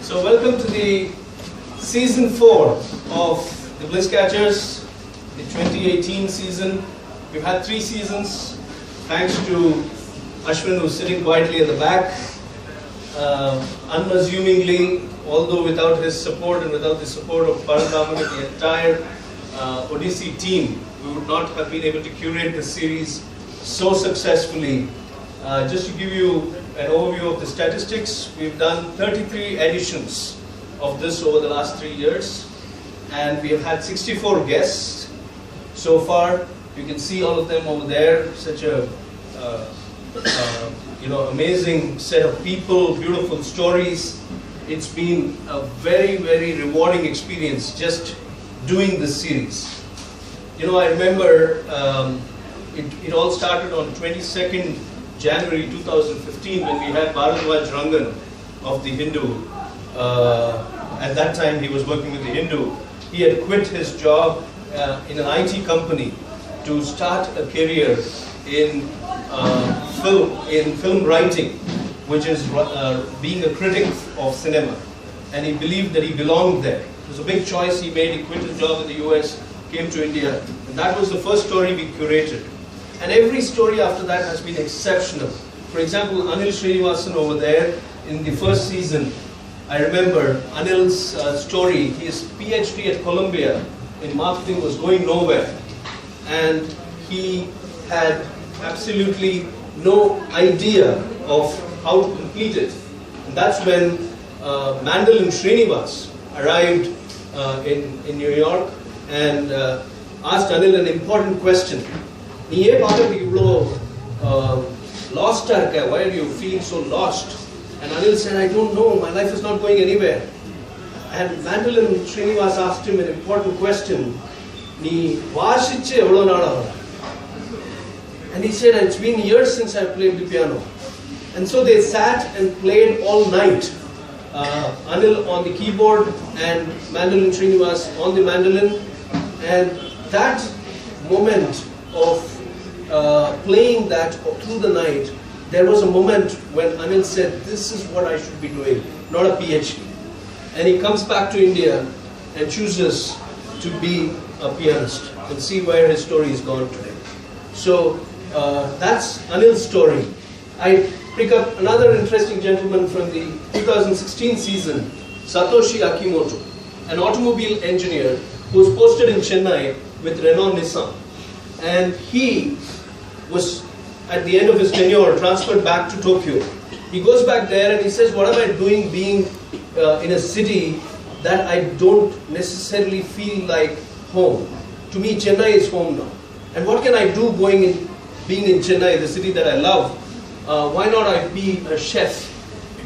So welcome to the season 4 of the Bliss Catchers, the 2018 season. We've had 3 seasons, thanks to Ashwin, who's sitting quietly at the back. Unassumingly, although without his support and without the support of A.R.Rahman and the entire Odyssey team, we would not have been able to curate the series so successfully. Just to give you an overview of the statistics, we've done 33 editions of this over the last 3 years, and we have had 64 guests so far. You can see all of them over there. Such a amazing set of people, beautiful stories. It's been a very, very rewarding experience just doing this series. I remember it all started on 22nd January 2015 when we had Bharadwaj Rangan of the Hindu. At that time he was working with the Hindu. He had quit his job in an IT company to start a career in film writing, which is being a critic of cinema. And he believed that he belonged there. It was a big choice he made. He quit his job in the US, came to India, and that was the first story we curated. And every story after that has been exceptional. For example, Anil Srinivasan over there in the first season, I remember Anil's story. His PhD at Columbia in marketing was going nowhere. And he had absolutely no idea of how to complete it. And that's when Mandal and Srinivas arrived in New York and asked Anil an important question. Lost? Why are you feeling so lost? And Anil said, I don't know, my life is not going anywhere. And Mandal and Srinivas asked him an important question. And he said, it's been years since I played the piano. And so they sat and played all night. Anil on the keyboard and Mandal and Srinivas on the mandolin. And that moment of playing that through the night, there was a moment when Anil said, this is what I should be doing, not a PhD. And he comes back to India and chooses to be a pianist, and see where his story is gone today. So that's Anil's story. I pick up another interesting gentleman from the 2016 season, Satoshi Akimoto, an automobile engineer who was posted in Chennai with Renault Nissan. And he was, at the end of his tenure, transferred back to Tokyo. He goes back there and he says, what am I doing being in a city that I don't necessarily feel like home? To me, Chennai is home now. And what can I do being in Chennai, the city that I love? Why not I be a chef?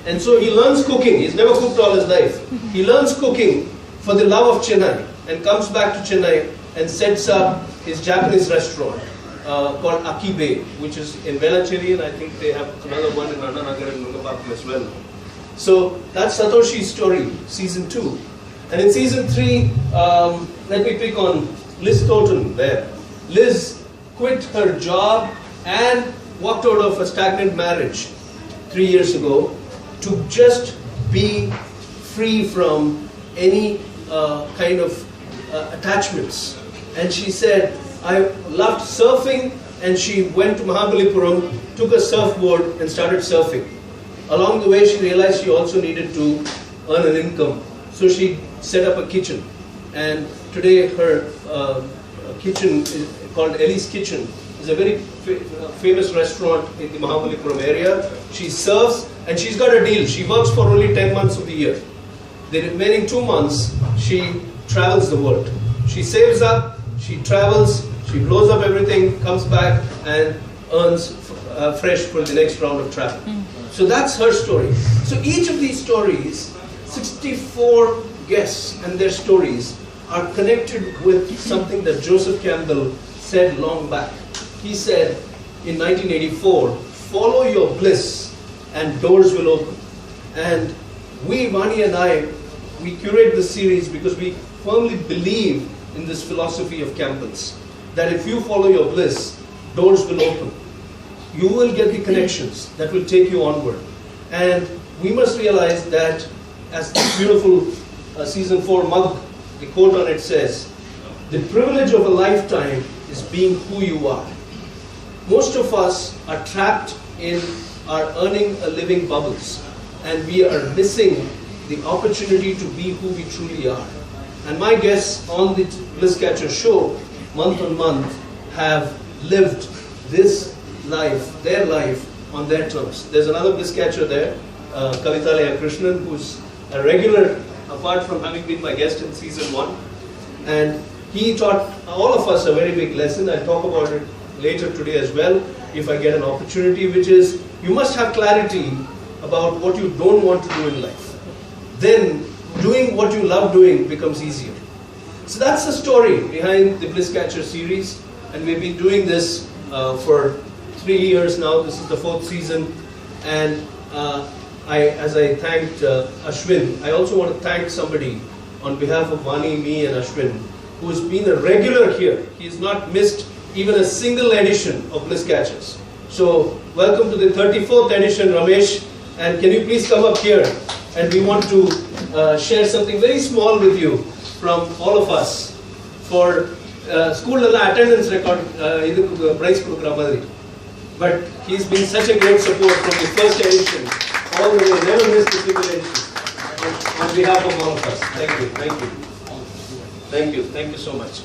And so he learns cooking. He's never cooked all his life. He learns cooking for the love of Chennai and comes back to Chennai and sets up his Japanese restaurant called Akibe, which is in Velaiyilla, and I think they have another one in Annanagar and Nungapakam as well. So that's Satoshi's story, season 2. And in season 3, let me pick on Liz Thornton there. Liz quit her job and walked out of a stagnant marriage 3 years ago to just be free from any kind of attachments. And she said, I loved surfing, and she went to Mahabalipuram, took a surfboard and started surfing. Along the way she realized she also needed to earn an income. So she set up a kitchen. And today her kitchen is called Ellie's Kitchen. It's a very famous restaurant in the Mahabalipuram area. She serves and she's got a deal. She works for only 10 months of the year. The remaining 2 months she travels the world. She saves up, she travels, she blows up everything, comes back and earns fresh for the next round of travel. So that's her story. So each of these stories, 64 guests and their stories are connected with something that Joseph Campbell said long back. He said in 1984, follow your bliss and doors will open. And we, Vani and I, we curate this series because we firmly believe in this philosophy of Campbell's, that if you follow your bliss, doors will open. You will get the connections that will take you onward. And we must realize that as this beautiful season 4 mug, the quote on it says, "The privilege of a lifetime is being who you are." Most of us are trapped in our earning a living bubbles, and we are missing the opportunity to be who we truly are. And my guests on the Bliss Catcher show, month on month, have lived this life, their life, on their terms. There's another Bliss Catcher there, Kavithalaya Krishnan, who's a regular, apart from having been my guest in season 1. And he taught all of us a very big lesson. I'll talk about it later today as well, if I get an opportunity, which is you must have clarity about what you don't want to do in life. Then doing what you love doing becomes easier. So that's the story behind the Bliss Catcher series, and we've been doing this for 3 years now. This is the 4th season, and as I thanked Ashwin, I also want to thank somebody on behalf of Vani, me and Ashwin, who has been a regular here. He has not missed even a single edition of Bliss Catchers. So welcome to the 34th edition, Ramesh, and can you please come up here, and we want to share something very small with you from all of us for school attendance record prize program. But he's been such a great support from the first edition all the way, never missed a single edition. On behalf of all of us, thank you, thank you, thank you, thank you so much.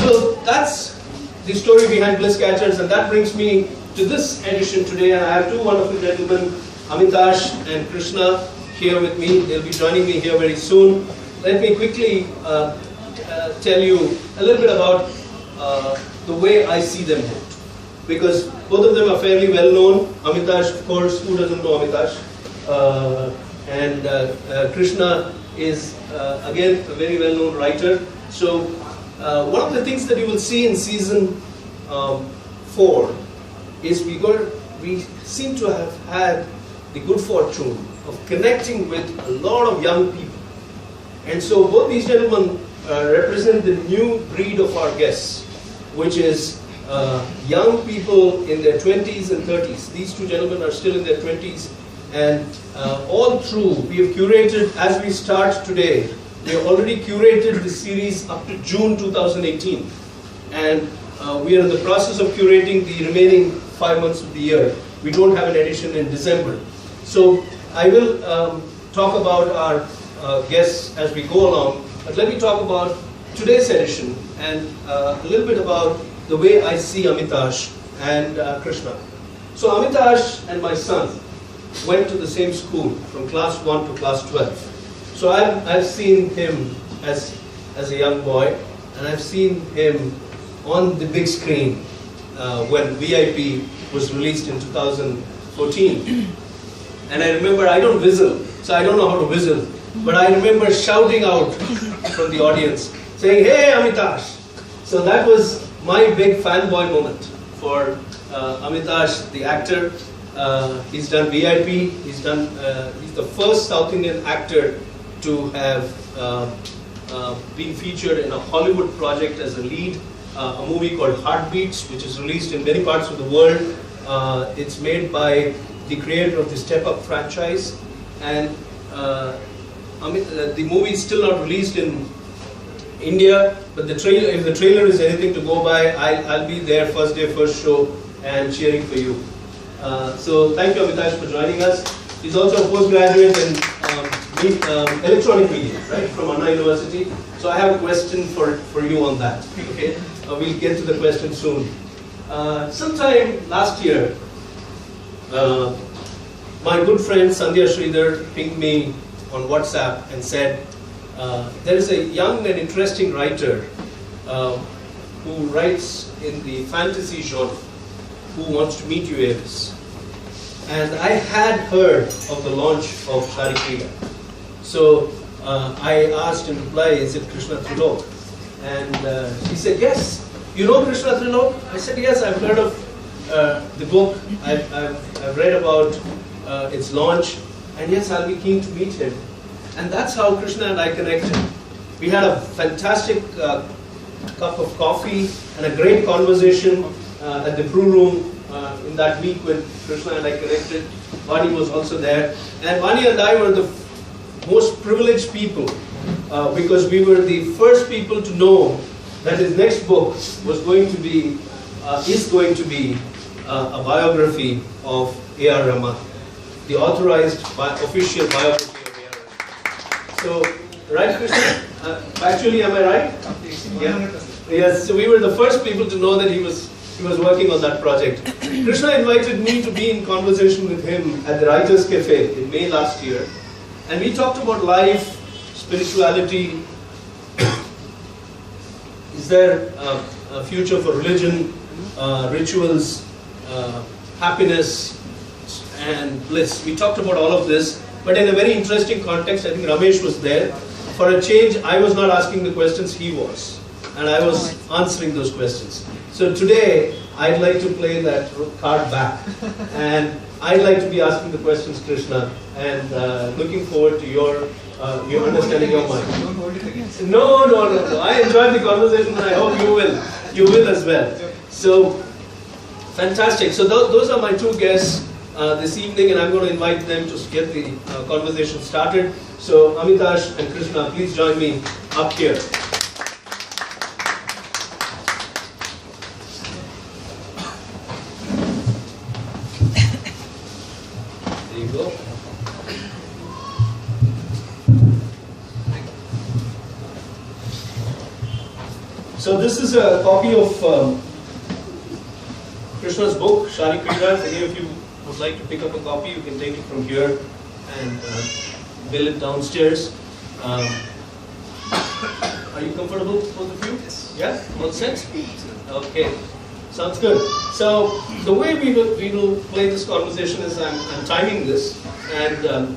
So that's the story behind Bliss Catchers, and that brings me to this edition today. And I have two wonderful gentlemen, Amitash and Krishna, here with me. They'll be joining me here very soon. Let me quickly tell you a little bit about the way I see them both, because both of them are fairly well known. Amitash, of course, who doesn't know Amitash? And Krishna is again a very well known writer. So one of the things that you will see in season 4 is we seem to have had the good fortune of connecting with a lot of young people. And so both these gentlemen represent the new breed of our guests, which is young people in their 20s and 30s. These two gentlemen are still in their 20s, and all through, we have curated, as we start today, we have already curated the series up to June 2018. And we are in the process of curating the remaining 5 months of the year. We don't have an edition in December. So I will talk about our guests as we go along, but let me talk about today's edition and a little bit about the way I see Amitash and Krishna. So Amitash and my son went to the same school from class 1 to class 12. So I've seen him as a young boy, and I've seen him on the big screen when VIP was released in 2014. And I remember, I don't whistle, so I don't know how to whistle, but I remember shouting out from the audience, saying, "Hey Amitash!" So that was my big fanboy moment for Amitash, the actor. He's done VIP, he's the first South Indian actor to have been featured in a Hollywood project as a lead, a movie called Heartbeats, which is released in many parts of the world. It's made by the creator of the Step Up franchise, and the movie is still not released in India, but the trailer, if the trailer is anything to go by, I'll be there first day, first show, and cheering for you. So thank you, Amitash, for joining us. He's also a postgraduate in electronic media, right, from Anna University. So I have a question for you on that. Okay, we'll get to the question soon. Sometime last year, my good friend Sandhya Sridhar pinged me on WhatsApp and said, there is a young and interesting writer who writes in the fantasy genre who wants to meet you, AVIS. And I had heard of the launch of Sharikrida. So I asked in reply, is it Krishna Trilok? And he said, yes. You know Krishna Trilok? I said, yes, I've heard of the book. I've read about its launch. And yes, I'll be keen to meet him. And that's how Krishna and I connected. We had a fantastic cup of coffee and a great conversation at the brew room in that week when Krishna and I connected. Vani was also there. And Vani and I were the most privileged people because we were the first people to know that his next book was going to be, is going to be a biography of A.R.Rahman, the authorized official biography of A.R.Rahman. So, right, Krishna? Actually, am I right? Yeah. Yes. So we were the first people to know that he was working on that project. Krishna invited me to be in conversation with him at the Writers' Cafe in May last year, and we talked about life, spirituality. Is there a future for religion, rituals, happiness, and bliss? We talked about all of this, but in a very interesting context. I think Ramesh was there. For a change, I was not asking the questions, he was. And I was answering those questions. So today, I'd like to play that card back. And I'd like to be asking the questions, Krishna, and looking forward to your understanding your mind. Don't hold it against you. No. I enjoyed the conversation and I hope you will. You will as well. So, fantastic. So those are my two guests this evening, and I'm going to invite them to get the conversation started. So Amitash and Krishna, please join me up here. There you go. So this is a copy of Krishna's book, Sharikrida. If any of you would like to pick up a copy, you can take it from here and bill it downstairs. Are you comfortable, both of you? Yes. Yeah? All set? Okay. Sounds good. So the way we will play this conversation is I'm timing this, and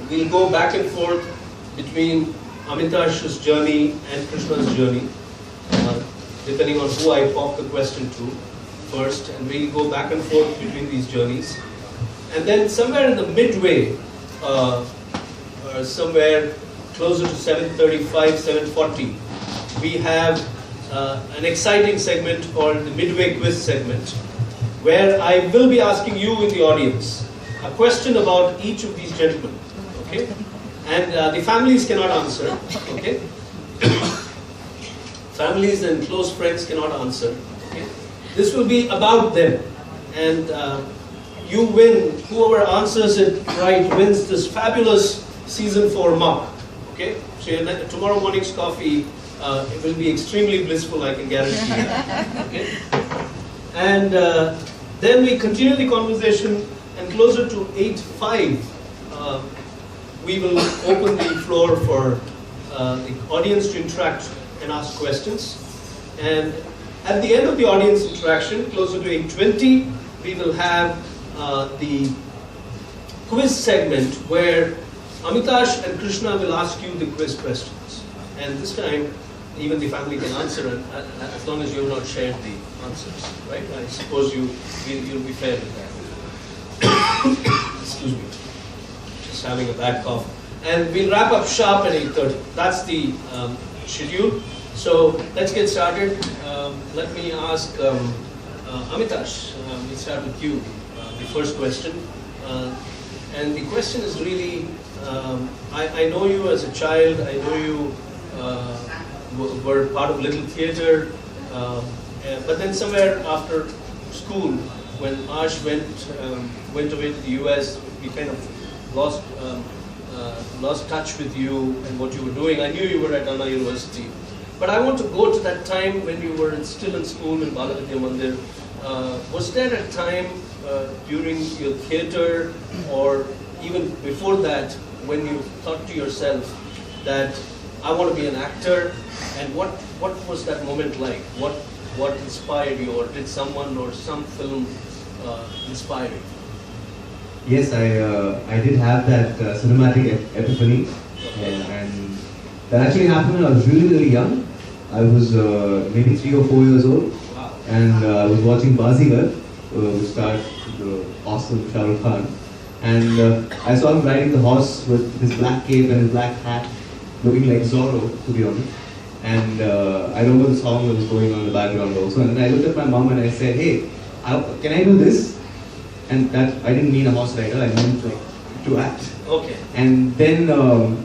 we'll go back and forth between Amitash's journey and Krishna's journey, depending on who I pop the question to first, and we'll go back and forth between these journeys. And then somewhere in the midway, or somewhere closer to 7:35, 7:40, we have an exciting segment called the Midway Quiz segment, where I will be asking you in the audience a question about each of these gentlemen, okay? And the families cannot answer, okay? Families and close friends cannot answer, okay? This will be about them, and you win. Whoever answers it right wins this fabulous season 4 mug, okay? So tomorrow morning's coffee, it will be extremely blissful, I can guarantee you. Okay? And then we continue the conversation, and closer to 8:05, we will open the floor for the audience to interact and ask questions. And at the end of the audience interaction, closer to 8:20, we will have the quiz segment where Amitash and Krishna will ask you the quiz questions. And this time, even the family can answer it, as long as you have not shared the answers, right? I suppose you'll be fair with that. Excuse me, just having a bad cough. And we'll wrap up sharp at 8:30. That's the schedule. So let's get started. Let me ask Amitash. We'll start with you. The first question, and the question is really: I know you as a child. I know you were part of Little Theatre, but then somewhere after school, when Ash went away to the US, we kind of lost touch with you and what you were doing. I knew you were at Anna University, but I want to go to that time when you were still in school in Balavidya Mandir. Was there a time during your theatre, or even before that, when you thought to yourself that I want to be an actor? And what was that moment like? What inspired you, or did someone or some film inspire you? Yes, I did have that cinematic epiphany, and that actually happened when I was really young. I was maybe 3 or 4 years old, wow. And I was watching Bazigar, which starred the awesome Shah Rukh Khan, and I saw him riding the horse with his black cape and his black hat, looking like Zorro, to be honest. And I remember the song that was going on in the background also. And then I looked at my mom and I said, "Hey, can I do this? And that, I didn't mean a horse rider, I meant like to act. Okay. And then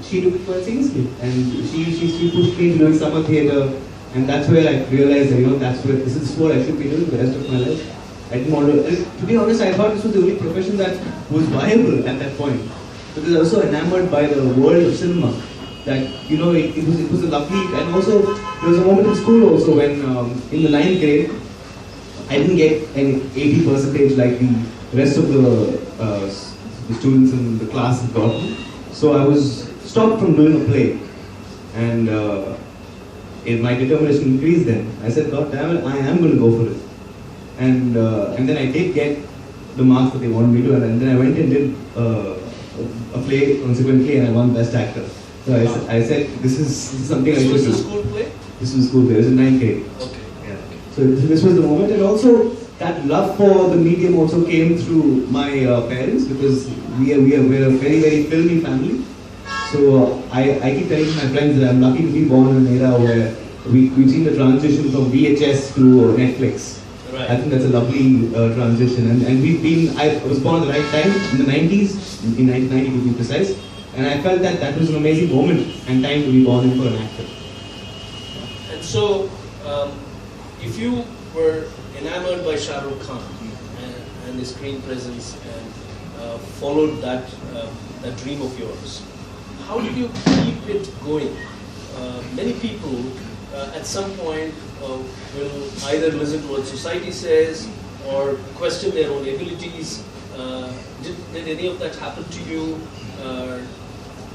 she took it quite seriously, and she pushed me to doing summer theatre, and that's where I realized that, you know, this is what I should be doing the rest of my life. I didn't want to be honest, I thought this was the only profession that was viable at that point, because I was so enamored by the world of cinema that, you know, it was a lovely. And also there was a moment in school also when in the 9th grade I didn't get an 80% like the rest of the students in the class had gotten. So I was stopped from doing a play, and my determination increased then. I said, God damn it, I am going to go for it. And then I did get the marks that they wanted me to, and then I went and did a play consequently, and I won Best Actor. So I said, this is something I should do. This was the school play? This was a school play, it was in 9th grade. Okay. Yeah. So this was the moment, and also that love for the medium also came through my parents, because we're a very, very filmy family. So I keep telling my friends that I'm lucky to be born in an era where we've seen the transition from VHS to Netflix. Right. I think that's a lovely transition, and I was born at the right time, in the 90s, in 1990 to be precise, and I felt that was an amazing moment and time to be born in for an actor. And so, if you were enamored by Shah Rukh Khan and his screen presence, and followed that dream of yours, how did you keep it going? Many people at some point will either listen to what society says or question their own abilities. Did any of that happen to you?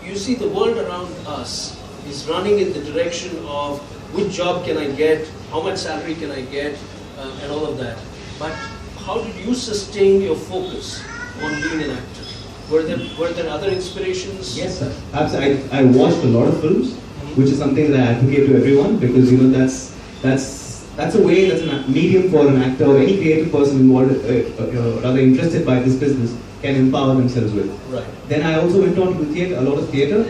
You see, the world around us is running in the direction of which job can I get, how much salary can I get, and all of that. But how did you sustain your focus on being an actor? Were there other inspirations? Yes, sir. Absolutely. I watched a lot of films, which is something that I advocate to everyone, because, you know, that's a way, that's a medium for an actor or any creative person involved, rather interested by this business, can empower themselves with. Right. Then I also went on to theatre, a lot of theatre.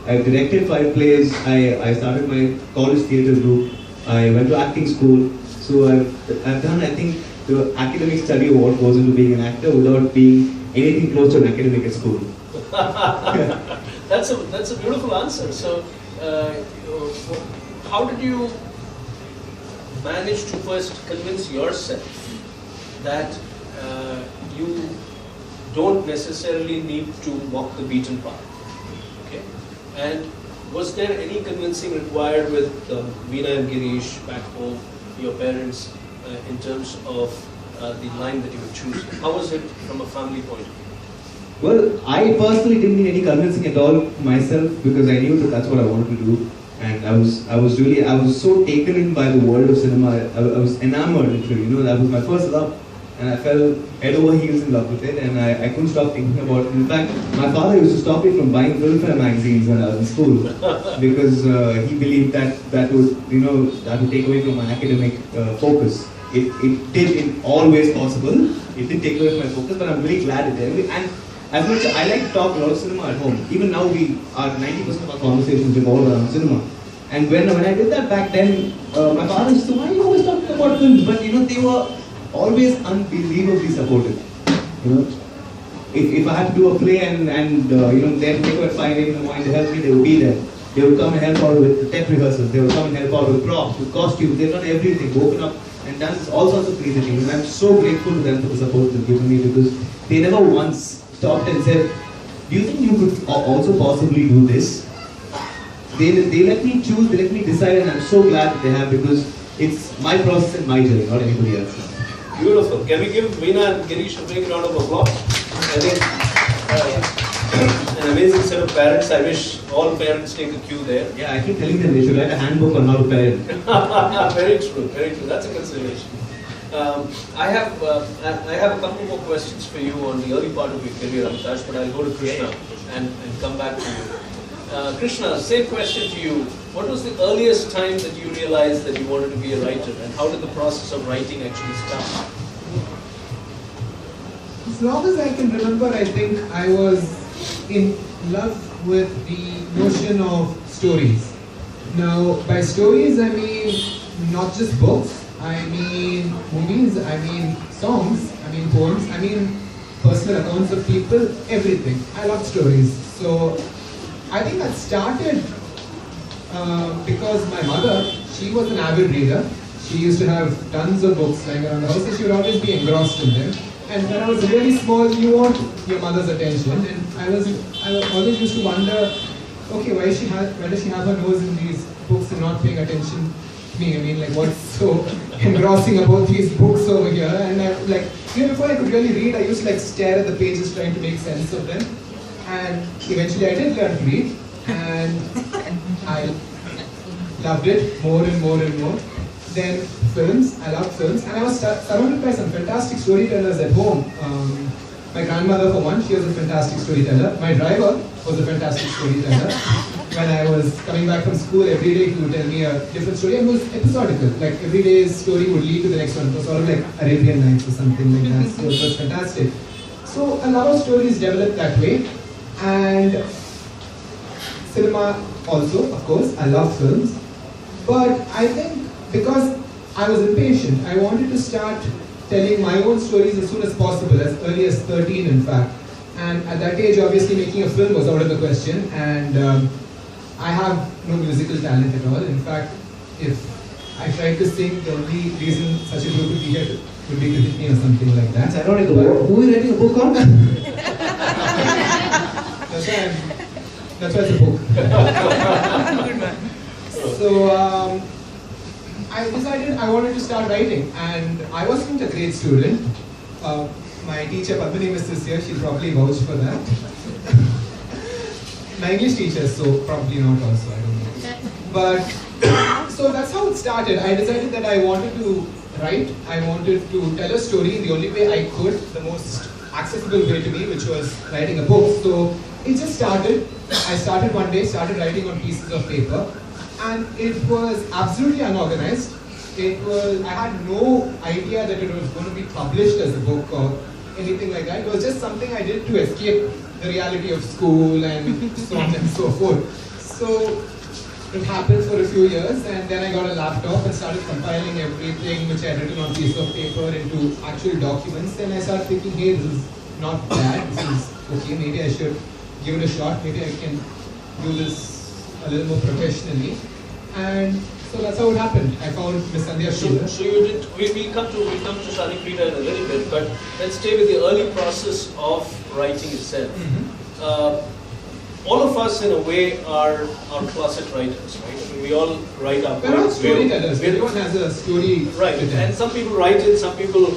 I've directed 5 plays. I started my college theatre group. I went to acting school. So I've done, I think, the academic study of what goes into being an actor without being anything close to an academic at school. That's a beautiful answer. So, how did you manage to first convince yourself that you don't necessarily need to walk the beaten path? Okay, and was there any convincing required with Veena and Girish back home, your parents, in terms of the line that you were choosing? How was it from a family point of view? Well, I personally didn't need any convincing at all myself, because I knew that that's what I wanted to do, and I was so taken in by the world of cinema. I was enamored, literally. You know, that was my first love, and I fell head over heels in love with it, and I couldn't stop thinking about it. In fact, my father used to stop me from buying filmfare magazines when I was in school, because he believed that would take away from my academic focus. It did in all ways possible. It did take away from my focus, but I'm really glad it did. And as much I like to talk a lot of cinema at home. Even now, 90% of our conversations revolve around cinema. And when I did that back then, my father used to say, "Why are you always talking about films?" But you know, they were always unbelievably supportive. You know, if I had to do a play and you know, they were at 5 a.m. in the morning to help me, they would be there. They would come and help out with the tech rehearsals. They would come and help out with props, with costumes. They've done everything, woken up and done all sorts of crazy things. And I'm so grateful to them for the support they've given me, because they never once stopped and said, "Do you think you could also possibly do this?" They let me choose, they let me decide, and I'm so glad that they have, because it's my process and my journey, not anybody else's. Beautiful. Can we give Veena and Girish a big round of applause? I think an amazing set of parents. I wish all parents take a cue there. Yeah, I keep telling them they should write a handbook on how to parent. Very true, very true. That's a consideration. I have a couple more questions for you on the early part of your career, Amitash, but I'll go to Krishna and come back to you. Krishna, same question to you. What was the earliest time that you realized that you wanted to be a writer, and how did the process of writing actually start? As long as I can remember, I think I was in love with the notion of stories. Now, by stories I mean not just books. I mean movies, I mean songs, I mean poems, I mean personal accounts of people, everything. I love stories. So I think that started because my mother, she was an avid reader. She used to have tons of books lying around the house, and she would always be engrossed in them. And when I was really small, you want your mother's attention, and I always used to wonder, okay, why does she have her nose in these books and not paying attention to me? I mean, like, what's so engrossing about these books over here? And I, like, even before I could really read, I used to like stare at the pages trying to make sense of them. And eventually I did learn to read, and I loved it more and more and more. Then films, I loved films, and I was surrounded by some fantastic storytellers at home. My grandmother, for one, she was a fantastic storyteller. My driver was a fantastic storyteller. When I was coming back from school, every day he would tell me a different story, and it was episodical. Like every day's story would lead to the next one. It was sort of like Arabian Nights or something like that. So it was fantastic. So a lot of stories developed that way, and cinema also, of course. I love films, but I think because I was impatient, I wanted to start telling my own stories as soon as possible, as early as 13 in fact. And at that age, obviously making a film was out of the question, and I have no musical talent at all. In fact, if I tried to sing, the only reason such a group would be here would be to hit me or something like that. That's ironic. Who are you writing a book on? That's why it's a book. Good man. So I decided I wanted to start writing, and I wasn't a great student. My teacher, Padmini Miss, is here, she'll probably vouch for that. My English teacher, so probably not also, I don't know. But, so that's how it started. I decided that I wanted to write, I wanted to tell a story in the only way I could, the most accessible way to me, which was writing a book. So it just started. I started one day, started writing on pieces of paper, and it was absolutely unorganized. I had no idea that it was going to be published as a book or anything like that. It was just something I did to escape the reality of school and so on and so forth. So it happened for a few years, and then I got a laptop and started compiling everything which I had written on a piece of paper into actual documents. And I started thinking, hey, this is not bad, this is okay, maybe I should give it a shot, maybe I can do this a little more professionally. And so that's how it happened. I found Miss Sandhya Sheila. So you did. We'll come to Sharikrida in a little bit, but let's stay with the early process of writing itself. All of us, in a way, are closet writers, right? I mean, we all write our We're all poems. storytellers. Everyone has a story. Right, and some people write it. Some people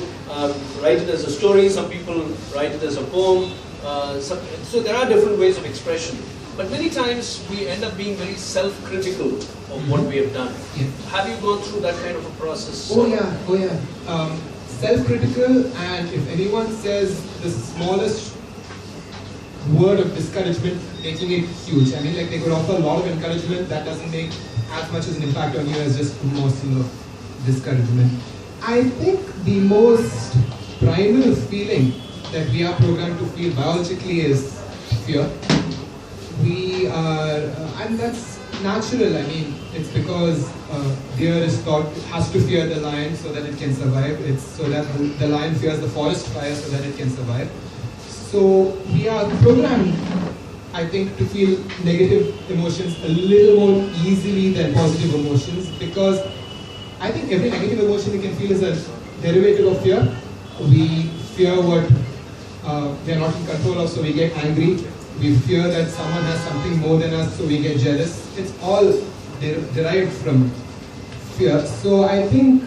write it as a story. Some people write it as a poem. So there are different ways of expression. But many times we end up being very self-critical of what we have done. Yeah. Have you gone through that kind of a process? Oh yeah. Self-critical, and if anyone says the smallest word of discouragement, making it huge. I mean, like, they could offer a lot of encouragement, that doesn't make as much as an impact on you as just a morsel of discouragement. I think the most primal feeling that we are programmed to feel biologically is fear. We are, and that's natural. I mean, it's because deer is thought has to fear the lion so that it can survive. It's so that the lion fears the forest fire so that it can survive. So we are programmed, I think, to feel negative emotions a little more easily than positive emotions, because I think every negative emotion we can feel is a derivative of fear. We fear what we are not in control of, so we get angry. We fear that someone has something more than us, so we get jealous. It's all derived from fear. So I think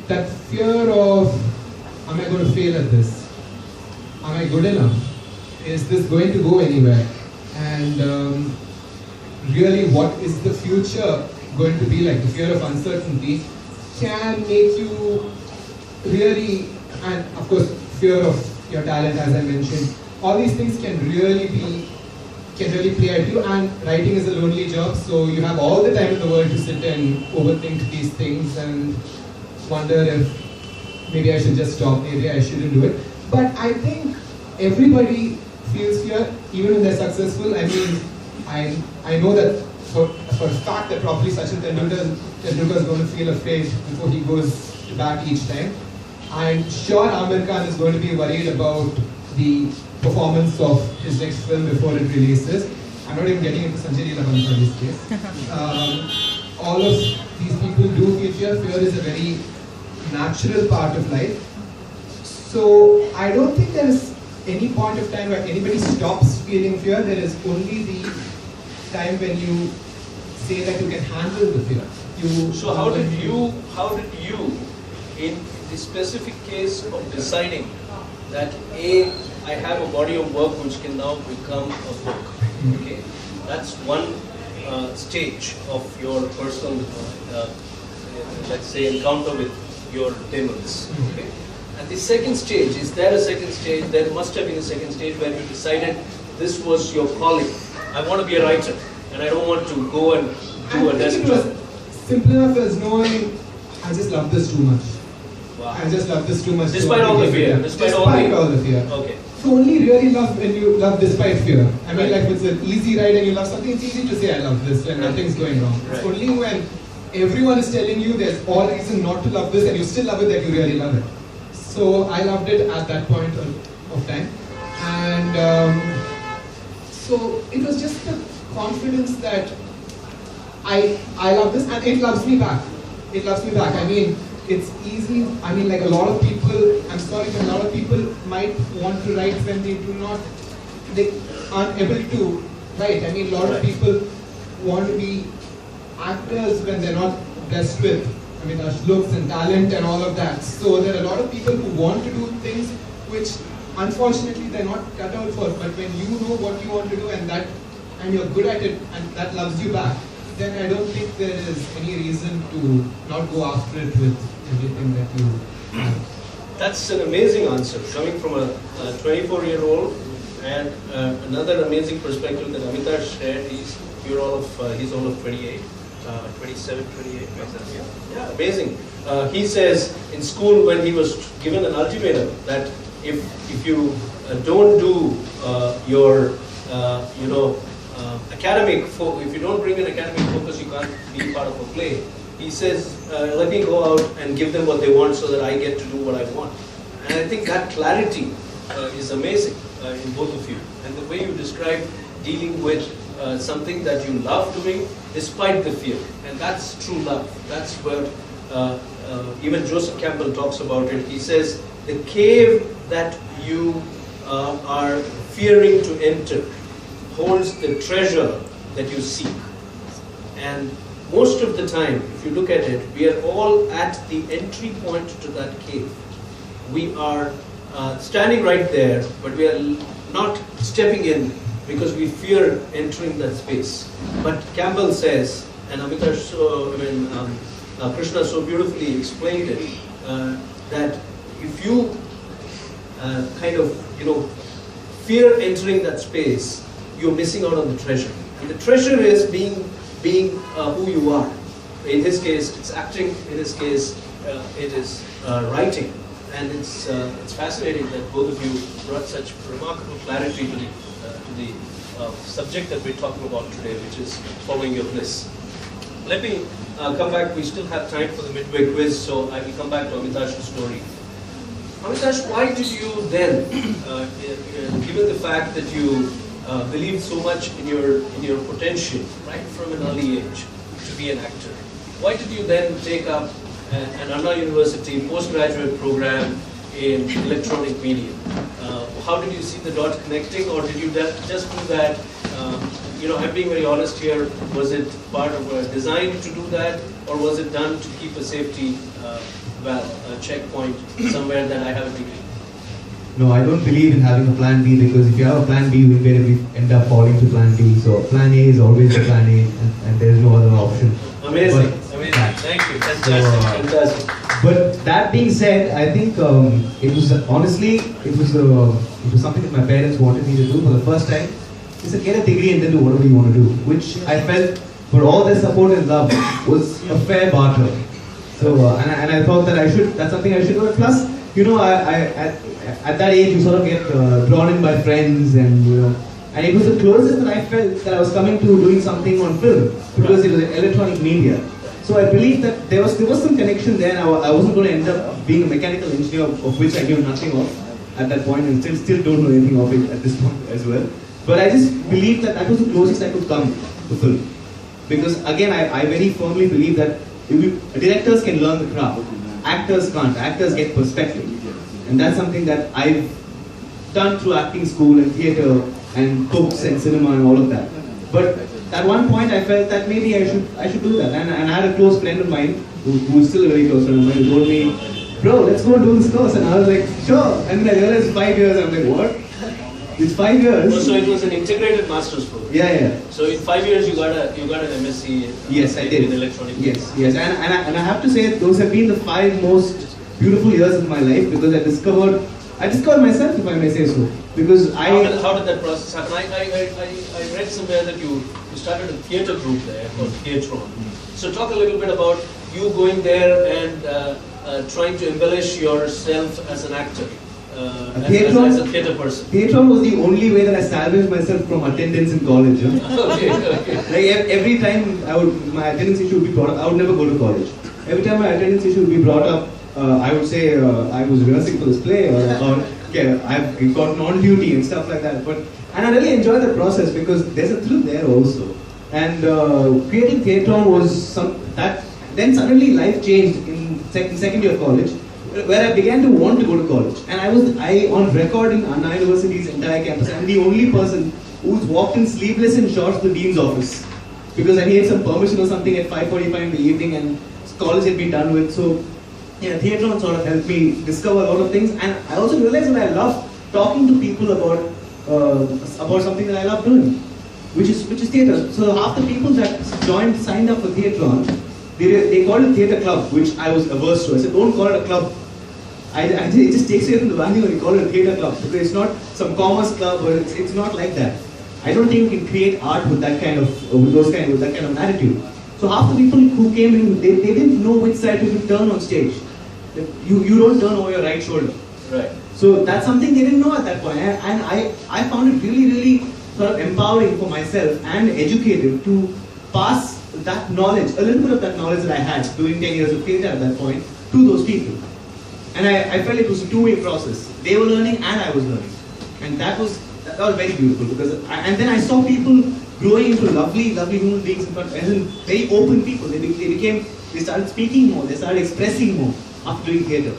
that fear of, am I going to fail at this? Am I good enough? Is this going to go anywhere? And really, what is the future going to be like? The fear of uncertainty can make you really, and of course, fear of your talent, as I mentioned. All these things can really play at you, and writing is a lonely job, so you have all the time in the world to sit and overthink these things and wonder if maybe I should just stop, maybe I shouldn't do it. But I think everybody feels fear, even when they're successful. I mean, I know that for a fact that probably Sachin Tendulkar is going to feel afraid before he goes back each time. I'm sure Amir Khan is going to be worried about the performance of his next film before it releases. I'm not even getting into Velaiyilla Pattadhari's case. All of these people do feel fear. Fear is a very natural part of life. So I don't think there is any point of time where anybody stops feeling fear. There is only the time when you say that you can handle the fear. So how did you, in the specific case of deciding that I have a body of work which can now become a book, okay? That's one stage of your personal, let's say, encounter with your demons, okay? And the second stage, is there a second stage? There must have been a second stage where you decided this was your calling. I want to be a writer, and I don't want to go and do a desk job. Simple enough as knowing, I just love this too much. Wow. I just love this too much. Despite all the fear. Despite all the fear. Okay. So only really love when you love despite fear. I mean, like if it's an easy ride and you love something, it's easy to say I love this when nothing's going wrong. It's only when everyone is telling you there's all reason not to love this and you still love it that you really love it. So I loved it at that point of time. And so it was just the confidence that I love this and it loves me back. It loves me back. I mean, it's easy. I mean, like a lot of people, I'm sorry, but a lot of people might want to write when they aren't able to write. I mean, a lot of people want to be actors when they're not blessed with, I mean, looks and talent and all of that. So there are a lot of people who want to do things which unfortunately they're not cut out for. But when you know what you want to do and you're good at it and that loves you back, then I don't think there is any reason to not go after it with everything that you have. That's an amazing answer, coming from a 24-year-old, and another amazing perspective that Amitash shared. He's all of 28, 27, 28. Yeah, amazing. He says in school when he was given an ultimatum that if you don't do your academic, if you don't bring an academic focus, you can't be part of a play. He says, let me go out and give them what they want so that I get to do what I want. And I think that clarity is amazing in both of you. And the way you describe dealing with something that you love doing despite the fear. And that's true love. That's where even Joseph Campbell talks about it. He says, the cave that you are fearing to enter holds the treasure that you seek. And most of the time, if you look at it, we are all at the entry point to that cave. We are standing right there, but we are not stepping in because we fear entering that space. But Campbell says, and Amitash, Krishna so beautifully explained it, that if you fear entering that space, you're missing out on the treasure. And the treasure is being who you are. In his case, it's acting. In his case, it is writing. And it's fascinating that both of you brought such remarkable clarity to the subject that we're talking about today, which is following your bliss. Let me come back. We still have time for the Midway quiz, so I will come back to Amitash's story. Amitash, why did you then, given the fact that you believed so much in your potential right from an early age to be an actor, why did you then take up an Anna University postgraduate program in electronic media? How did you see the dot connecting, or did you just do that? I'm being very honest here. Was it part of a design to do that, or was it done to keep a safety checkpoint somewhere that I have a degree? No, I don't believe in having a plan B, because if you have a plan B, you invariably end up falling to plan B. So plan A is always the plan A, and there is no other option. Amazing, amazing. Thank you. Fantastic. But that being said, I think it was something that my parents wanted me to do for the first time. They said, get a degree and then do whatever you want to do, which I felt, for all their support and love, was a fair barter. So, and I thought that that's something I should do. And plus, at that age, you sort of get drawn in by friends, and it was the closest that I felt that I was coming to doing something on film, because it was electronic media. So I believe that there was some connection there, and I wasn't going to end up being a mechanical engineer, of which I knew nothing of at that point, and still don't know anything of it at this point as well. But I just believed that was the closest I could come to film. Because again, I very firmly believe that directors can learn the craft, actors can't. Actors get perspective, and that's something that I've done through acting school and theatre and books and cinema and all of that. But at one point I felt that maybe I should do that, and I had a close friend of mine who is still a very close friend of mine who told me, bro, let's go and do this course, and I was like, sure. And then I realized 5 years. I'm like, what? It's 5 years. Oh, so it was an integrated master's program. Yeah. So in 5 years you got an MSc. Yes, I did. In electronic. Yes, and I have to say those have been the 5 most beautiful years of my life, because I discovered myself, if I may say so. Because how did that process happen? I read somewhere that you started a theatre group there called Theatron. So talk a little bit about you going there and trying to embellish yourself as an actor. As a theatre person. Theatron was the only way that I salvaged myself from attendance in college. Okay. Like every time my attendance issue would be brought up, I would never go to college. Every time my attendance issue would be brought up, I would say I was rehearsing for this play, or okay, I've gotten on duty and stuff like that. And I really enjoyed the process because there's a thrill there also. And creating Theatron was that. Then suddenly life changed in second year of college, where I began to want to go to college. And I on record in Anna University's entire campus, I'm the only person who's walked in sleeveless and shorts to the dean's office, because I needed some permission or something at 5:45 in the evening, and college had been done with. So yeah, Theatron sort of helped me discover a lot of things, and I also realized that I love talking to people about something that I love doing, which is theatre. So half the people that signed up for Theatron, they called it theatre club, which I was averse to. I said, don't call it a club. It just takes away from the value when you call it a theatre club, because it's not some commerce club, or it's not like that. I don't think you can create art with that kind of attitude. So half the people who came in, they didn't know which side to turn on stage. You don't turn over your right shoulder. Right. So that's something they didn't know at that point, and I found it really sort of empowering for myself and educative to pass that knowledge, a little bit of that knowledge that I had doing 10 years of theatre at that point, to those people. And I felt it was a two-way process. They were learning and I was learning, and that was very beautiful, because and then I saw people growing into lovely human beings in front, and very open people. They started speaking more, they started expressing more after doing theatre.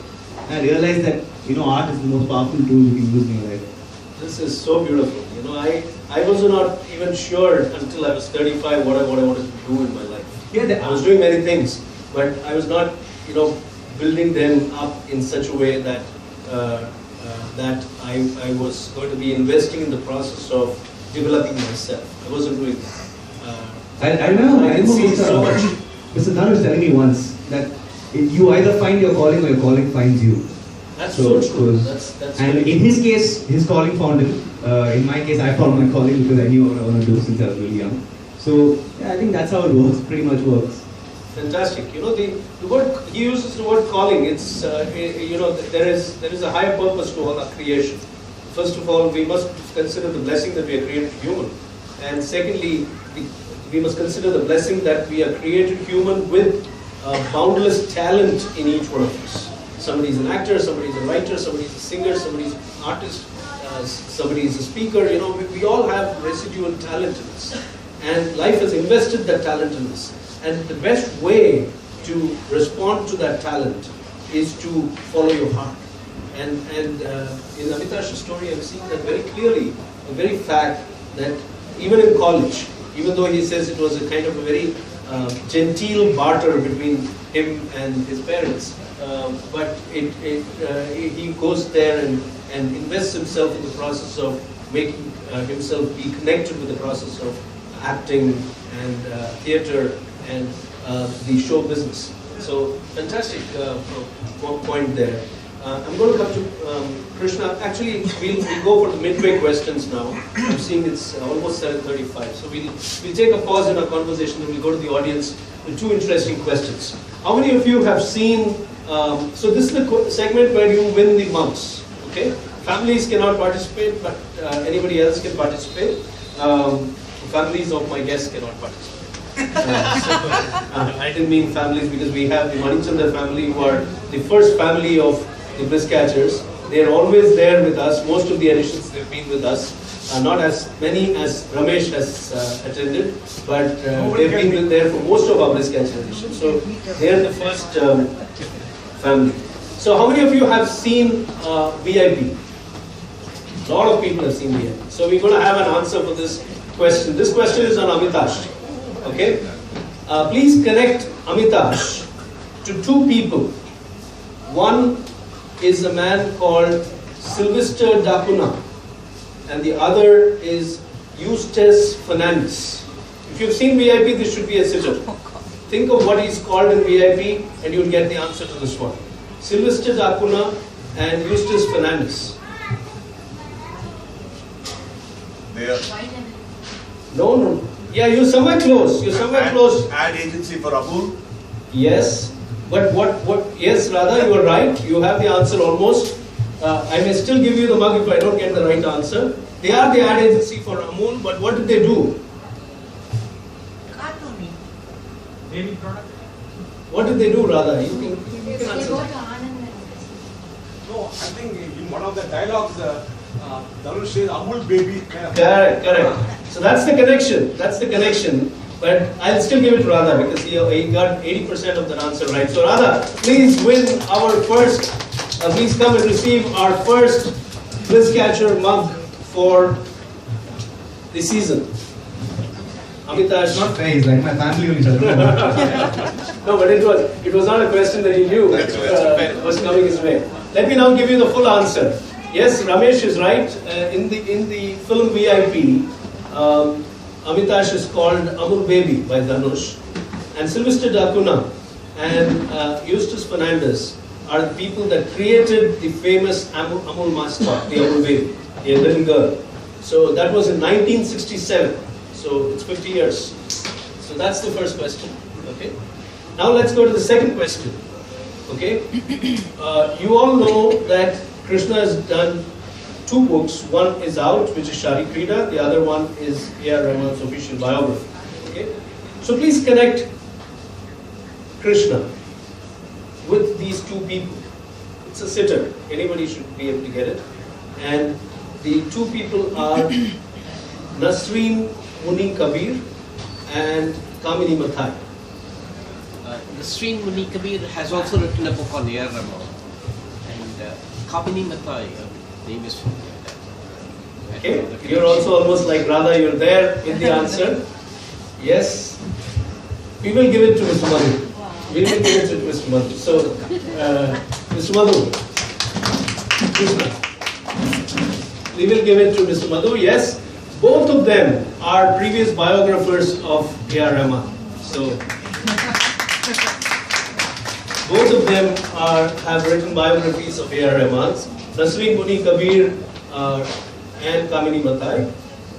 And I realized that art is the most powerful tool you can use in your life. This is so beautiful. I was not even sure until I was 35 what I wanted to do in my life. Yeah, I was doing many things, but I was not, building them up in such a way that that I was going to be investing in the process of developing myself. I wasn't doing that. I remember so much. Mr. Than was telling me once that you either find your calling or your calling finds you. That's so true. That's and in his case, his calling found him. In my case, I found my calling because I knew what I want to do since I was really young. So yeah, I think that's how it works. Pretty much works. Fantastic. The word he uses the word calling. It's there is a higher purpose to all our creation. First of all, we must consider the blessing that we are created human, and secondly, we must consider the blessing that we are created human with boundless talent in each one of us. Somebody is an actor, somebody is a writer, somebody is a singer, somebody is an artist, somebody is a speaker. We all have residual talent in us, and life has invested that talent in us. And the best way to respond to that talent is to follow your heart. And in Amitash's story, I'm seeing that very clearly, the very fact that even in college, even though he says it was a kind of a very genteel barter between him and his parents, but he goes there and invests himself in the process of making himself be connected with the process of acting and theatre and the show business. So fantastic point there. I'm going to come to Krishna. Actually, we'll go for the midway questions now. I'm seeing it's almost 7:35. So we'll take a pause in our conversation and we'll go to the audience with two interesting questions. How many of you have seen, so this is the segment where you win the mouse, okay? Families cannot participate, but anybody else can participate. Families of my guests cannot participate. I didn't mean families because we have the Manichandra family who are the first family of the Bliss Catchers. They are always there with us. Most of the editions they've been with us. Not as many as Ramesh has attended, but they've been there for most of our Bliss Catcher editions. So they are the first family. So how many of you have seen VIP? A lot of people have seen VIP. So we're going to have an answer for this question. This question is on Amitash. Okay? Please connect Amitash to two people. One is a man called Sylvester Dacuna, and the other is Eustace Fernandez. If you've seen VIP, this should be a sitter. Think of what he's called in VIP, and you'll get the answer to this one. Sylvester Dacuna and Eustace Fernandez. There. No. Yeah, you're somewhere close. You're somewhere close. Ad agency for Amul. Yes. But what? Yes, Radha, you are right. You have the answer almost. I may still give you the mug if I don't get the right answer. They are the ad agency for Amul, but what did they do? Cartooning. Baby product? What did they do, Radha? You can They answer go to that. Anand. No, I think in one of the dialogues, Darush says Amul baby. Correct. So that's the connection. But I'll still give it to Radha because he got 80% of the answer right. So Radha, please win our first, please come and receive our first Bliss Catcher mug for the season. Amitash. Not fair, he's like my family only. Sir. No, but it was not a question that he knew was coming his way. Let me now give you the full answer. Yes, Ramesh is right. In the film VIP, Amitash is called Amul Baby by Dhanush, and Sylvester Dacuna and Eustace Fernandez are the people that created the famous Amul mascot, the Amul Baby, a little girl. So that was in 1967. So it's 50 years. So that's the first question. Okay. Now let's go to the second question. Okay. You all know that Krishna has done two books. One is out, which is Sharikrida. The other one is A.R.Rahman's official biography. Okay. So please connect Krishna with these two people. It's a sitter. Anybody should be able to get it. And the two people are Nasreen Muni Kabir and Kamini Mathai. Nasreen Muni Kabir has also written a book on A.R.Rahman, and Kamini Mathai, name is familiar. Okay, you're also almost like Radha, you're there in the answer. Yes. We will give it to Mr. Madhu. We will give it to Mr. Madhu. So, Mr. Madhu, we will give it to Mr. Madhu. Yes, both of them are previous biographers of A.R.Rahman. So, both of them have written biographies of A.R.Rahman. Nasreen Muni Kabir and Kamini Mathai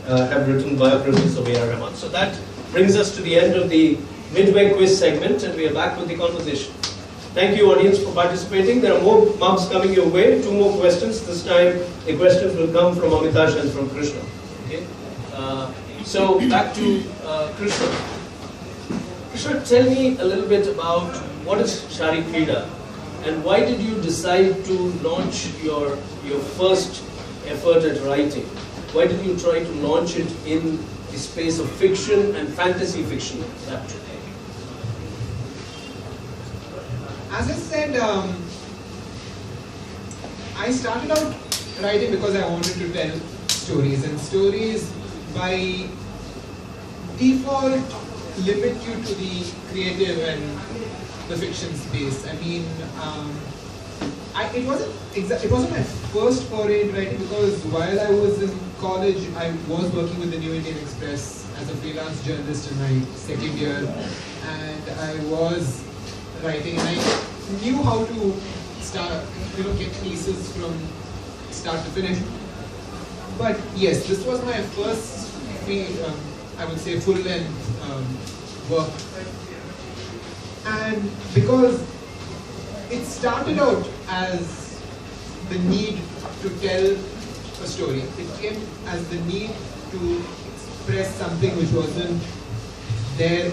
have written biographies of A.R.Rahman. So that brings us to the end of the Midway quiz segment, and we are back with the conversation. Thank you, audience, for participating. There are more mugs coming your way. Two more questions. This time, the questions will come from Amitash and from Krishna. Okay. So back to Krishna. Krishna, tell me a little bit about what is Sharikrida, and why did you decide to launch your first effort at writing? Why did you try to launch it in the space of fiction and fantasy fiction? As I said, I started out writing because I wanted to tell stories, and stories by default limit you to the creative and the fiction space. I mean, it wasn't my first foray in writing, because while I was in college, I was working with the New Indian Express as a freelance journalist in my second year, and I was writing, and I knew how to start, get pieces from start to finish. But yes, this was my first, I would say, full-length work. And because it started out as the need to tell a story, it came as the need to express something which wasn't there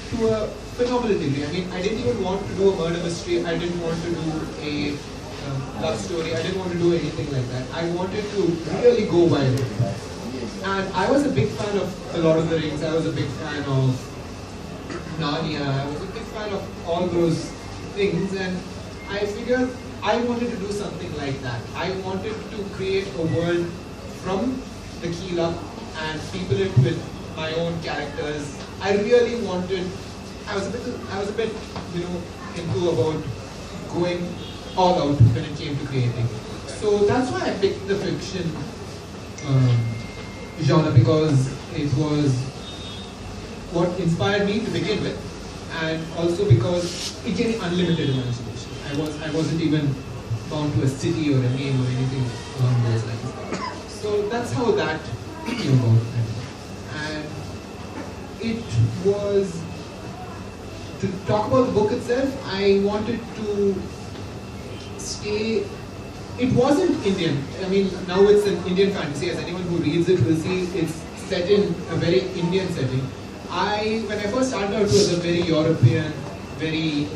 to a phenomenal degree. I mean, I didn't even want to do a murder mystery. I didn't want to do a love story. I didn't want to do anything like that. I wanted to really go wild. And I was a big fan of The Lord of the Rings. I was a big fan of Narnia. I was a big fan of all those things. And I figured I wanted to do something like that. I wanted to create a world from the keel up and people it with my own characters. I really wanted. I was a bit, into about going all out when it came to creating. So that's why I picked the fiction genre, because it was what inspired me to begin with, and also because it gave me unlimited imagination. I wasn't even bound to a city or a name or anything along those lines. So that's how that came about. And it was, to talk about the book itself, I wanted to stay. It wasn't Indian. I mean, now it's an Indian fantasy. As anyone who reads it will see, it's set in a very Indian setting. When I first started out, it was a very European, very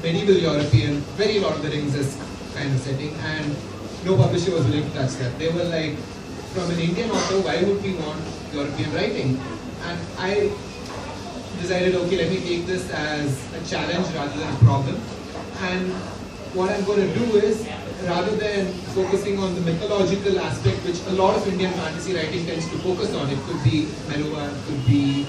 medieval European, very Lord of the Rings kind of setting, and no publisher was willing to touch that. They were like, from an Indian author, why would we want European writing? And I decided, okay, let me take this as a challenge rather than a problem. And what I'm going to do is, rather than focusing on the mythological aspect, which a lot of Indian fantasy writing tends to focus on, it could be Meluva, it could be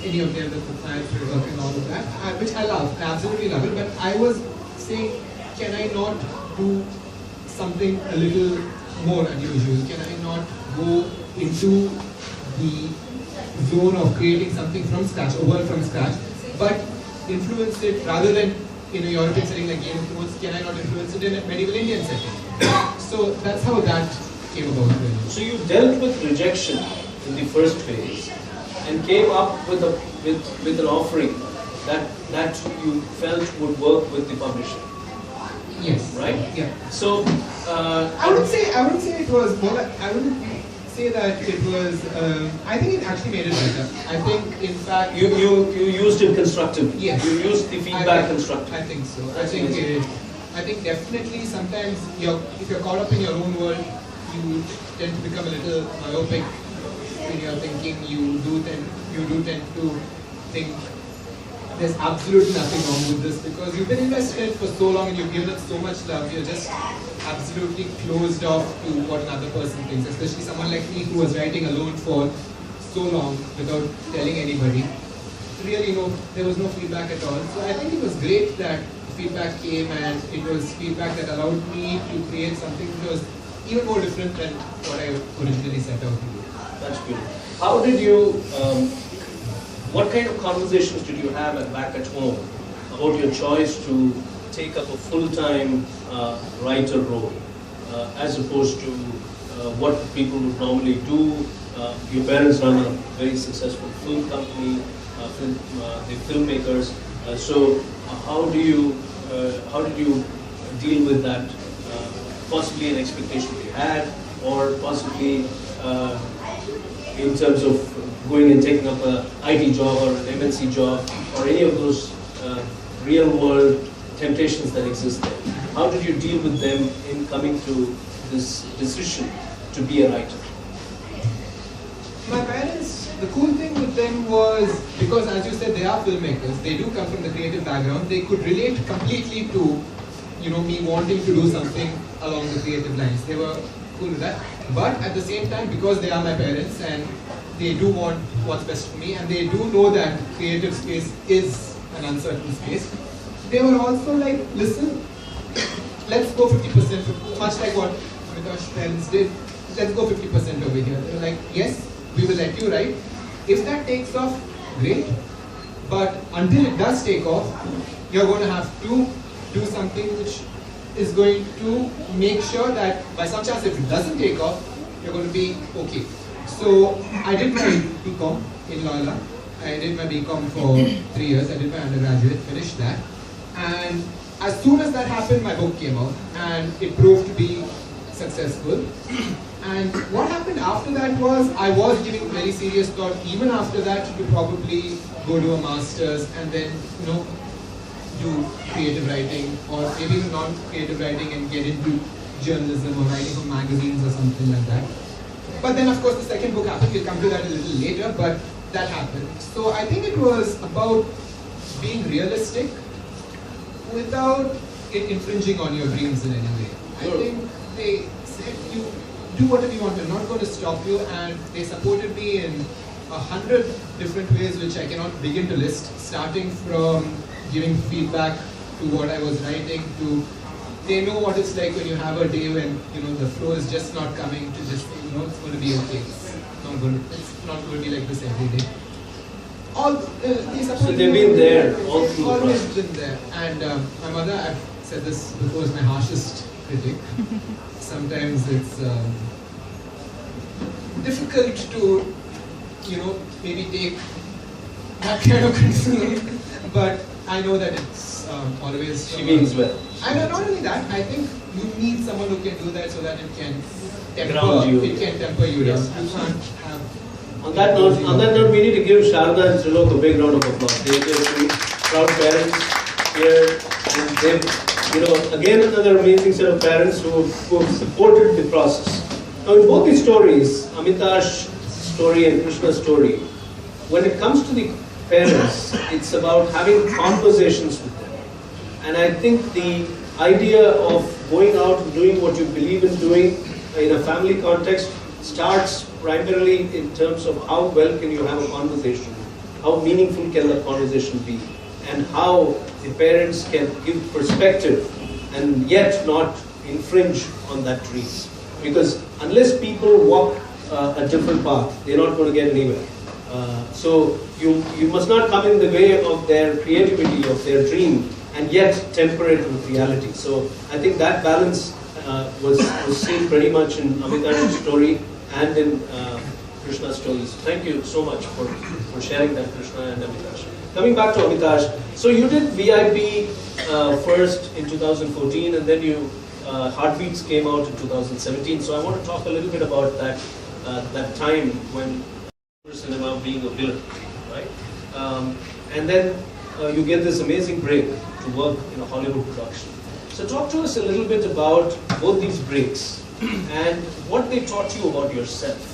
any of the other Trilok and all of that, which I love, I absolutely love it, but I was saying, can I not do something a little more unusual? Can I not go into the zone of creating something from scratch, a world from scratch, but influence it rather than in a European setting like Game of Thrones? Can I not influence it in a medieval Indian setting? So that's how that came about. Really. So you dealt with rejection in the first phase and came up with an offering that you felt would work with the publisher. Yes. Right? Yeah. So I wouldn't say it was more like, I wouldn't say that it was. I think it actually made it better. I think, in fact, you used it constructively. Yes. You used the feedback constructively. I think so. I think definitely sometimes if you're caught up in your own world, you tend to become a little myopic when you're thinking. You do tend to think there's absolutely nothing wrong with this, because you've been invested in it for so long and you've given it so much love. You're just absolutely closed off to what another person thinks, especially someone like me who was writing alone for so long without telling anybody. Really, there was no feedback at all. So I think it was great that feedback came, and it was feedback that allowed me to create something that was even more different than what I originally set out to do. That's good. How did you, what kind of conversations did you have back at home about your choice to take up a full-time writer role, as opposed to what people would normally do? Your parents run a very successful film company, they're filmmakers. So how did you deal with that? Possibly an expectation you had, or possibly in terms of going and taking up an IT job or an MNC job, or any of those real-world temptations that exist there. How did you deal with them in coming to this decision to be a writer? My parents, the cool thing with them was, because as you said, they are filmmakers, they do come from the creative background, they could relate completely to, me wanting to do something along the creative lines. They were cool with that. But at the same time, because they are my parents and they do want what's best for me, and they do know that creative space is an uncertain space, they were also like, listen, let's go 50%, much like what Amitash's parents did, let's go 50% over here. They were like, yes, we will let you write. If that takes off, great. But until it does take off, you're going to have to do something which is going to make sure that by some chance, if it doesn't take off, you're going to be okay. So I did my BCom in Velaiyilla. I did my BCom for 3 years. I did my undergraduate, finished that. And as soon as that happened, my book came out, and it proved to be successful. And what happened after that I was giving very serious thought, even after that, to probably go to a master's and then, do creative writing, or maybe even non-creative writing and get into journalism or writing for magazines or something like that. But then, of course, the second book happened. We'll come to that a little later, but that happened. So I think it was about being realistic without it infringing on your dreams in any way. I think they said, you do whatever you want, we're not going to stop you, and they supported me in 100 different ways which I cannot begin to list, starting from giving feedback to what I was writing, to they know what it's like when you have a day when the flow is just not coming, to just say, it's going to be okay. It's not going to be like this every day. So they've been there all through the always process. been there. And my mother, I've said this before, is my harshest critic. Sometimes it's difficult to maybe take that kind of criticism, but I know that it's always. She means well. And not only that, I think you need someone who can do that so that it can Ground you. It can temper you down. Yes. You can't have. On that note, we need to give Sharda and Trilok a big round of applause. They're three proud parents here, and they've, again another amazing set of parents who have supported the process. Now, in both these stories, Amitash's story and Krishna's story, when it comes to the parents, it's about having conversations with them. And I think the idea of going out and doing what you believe in doing in a family context starts primarily in terms of how well can you have a conversation, how meaningful can that conversation be, and how the parents can give perspective and yet not infringe on that dream. Because unless people walk a different path, they're not going to get anywhere. So you must not come in the way of their creativity, of their dream, and yet temper it with reality. So I think that balance was seen pretty much in Amitash's story and in Krishna's stories. Thank you so much for sharing that, Krishna and Amitash. Coming back to Amitash, so you did VIP first in 2014, and then Heartbeats came out in 2017. So I want to talk a little bit about that time when cinema being a villain, right? And then you get this amazing break to work in a Hollywood production. So talk to us a little bit about both these breaks and what they taught you about yourself.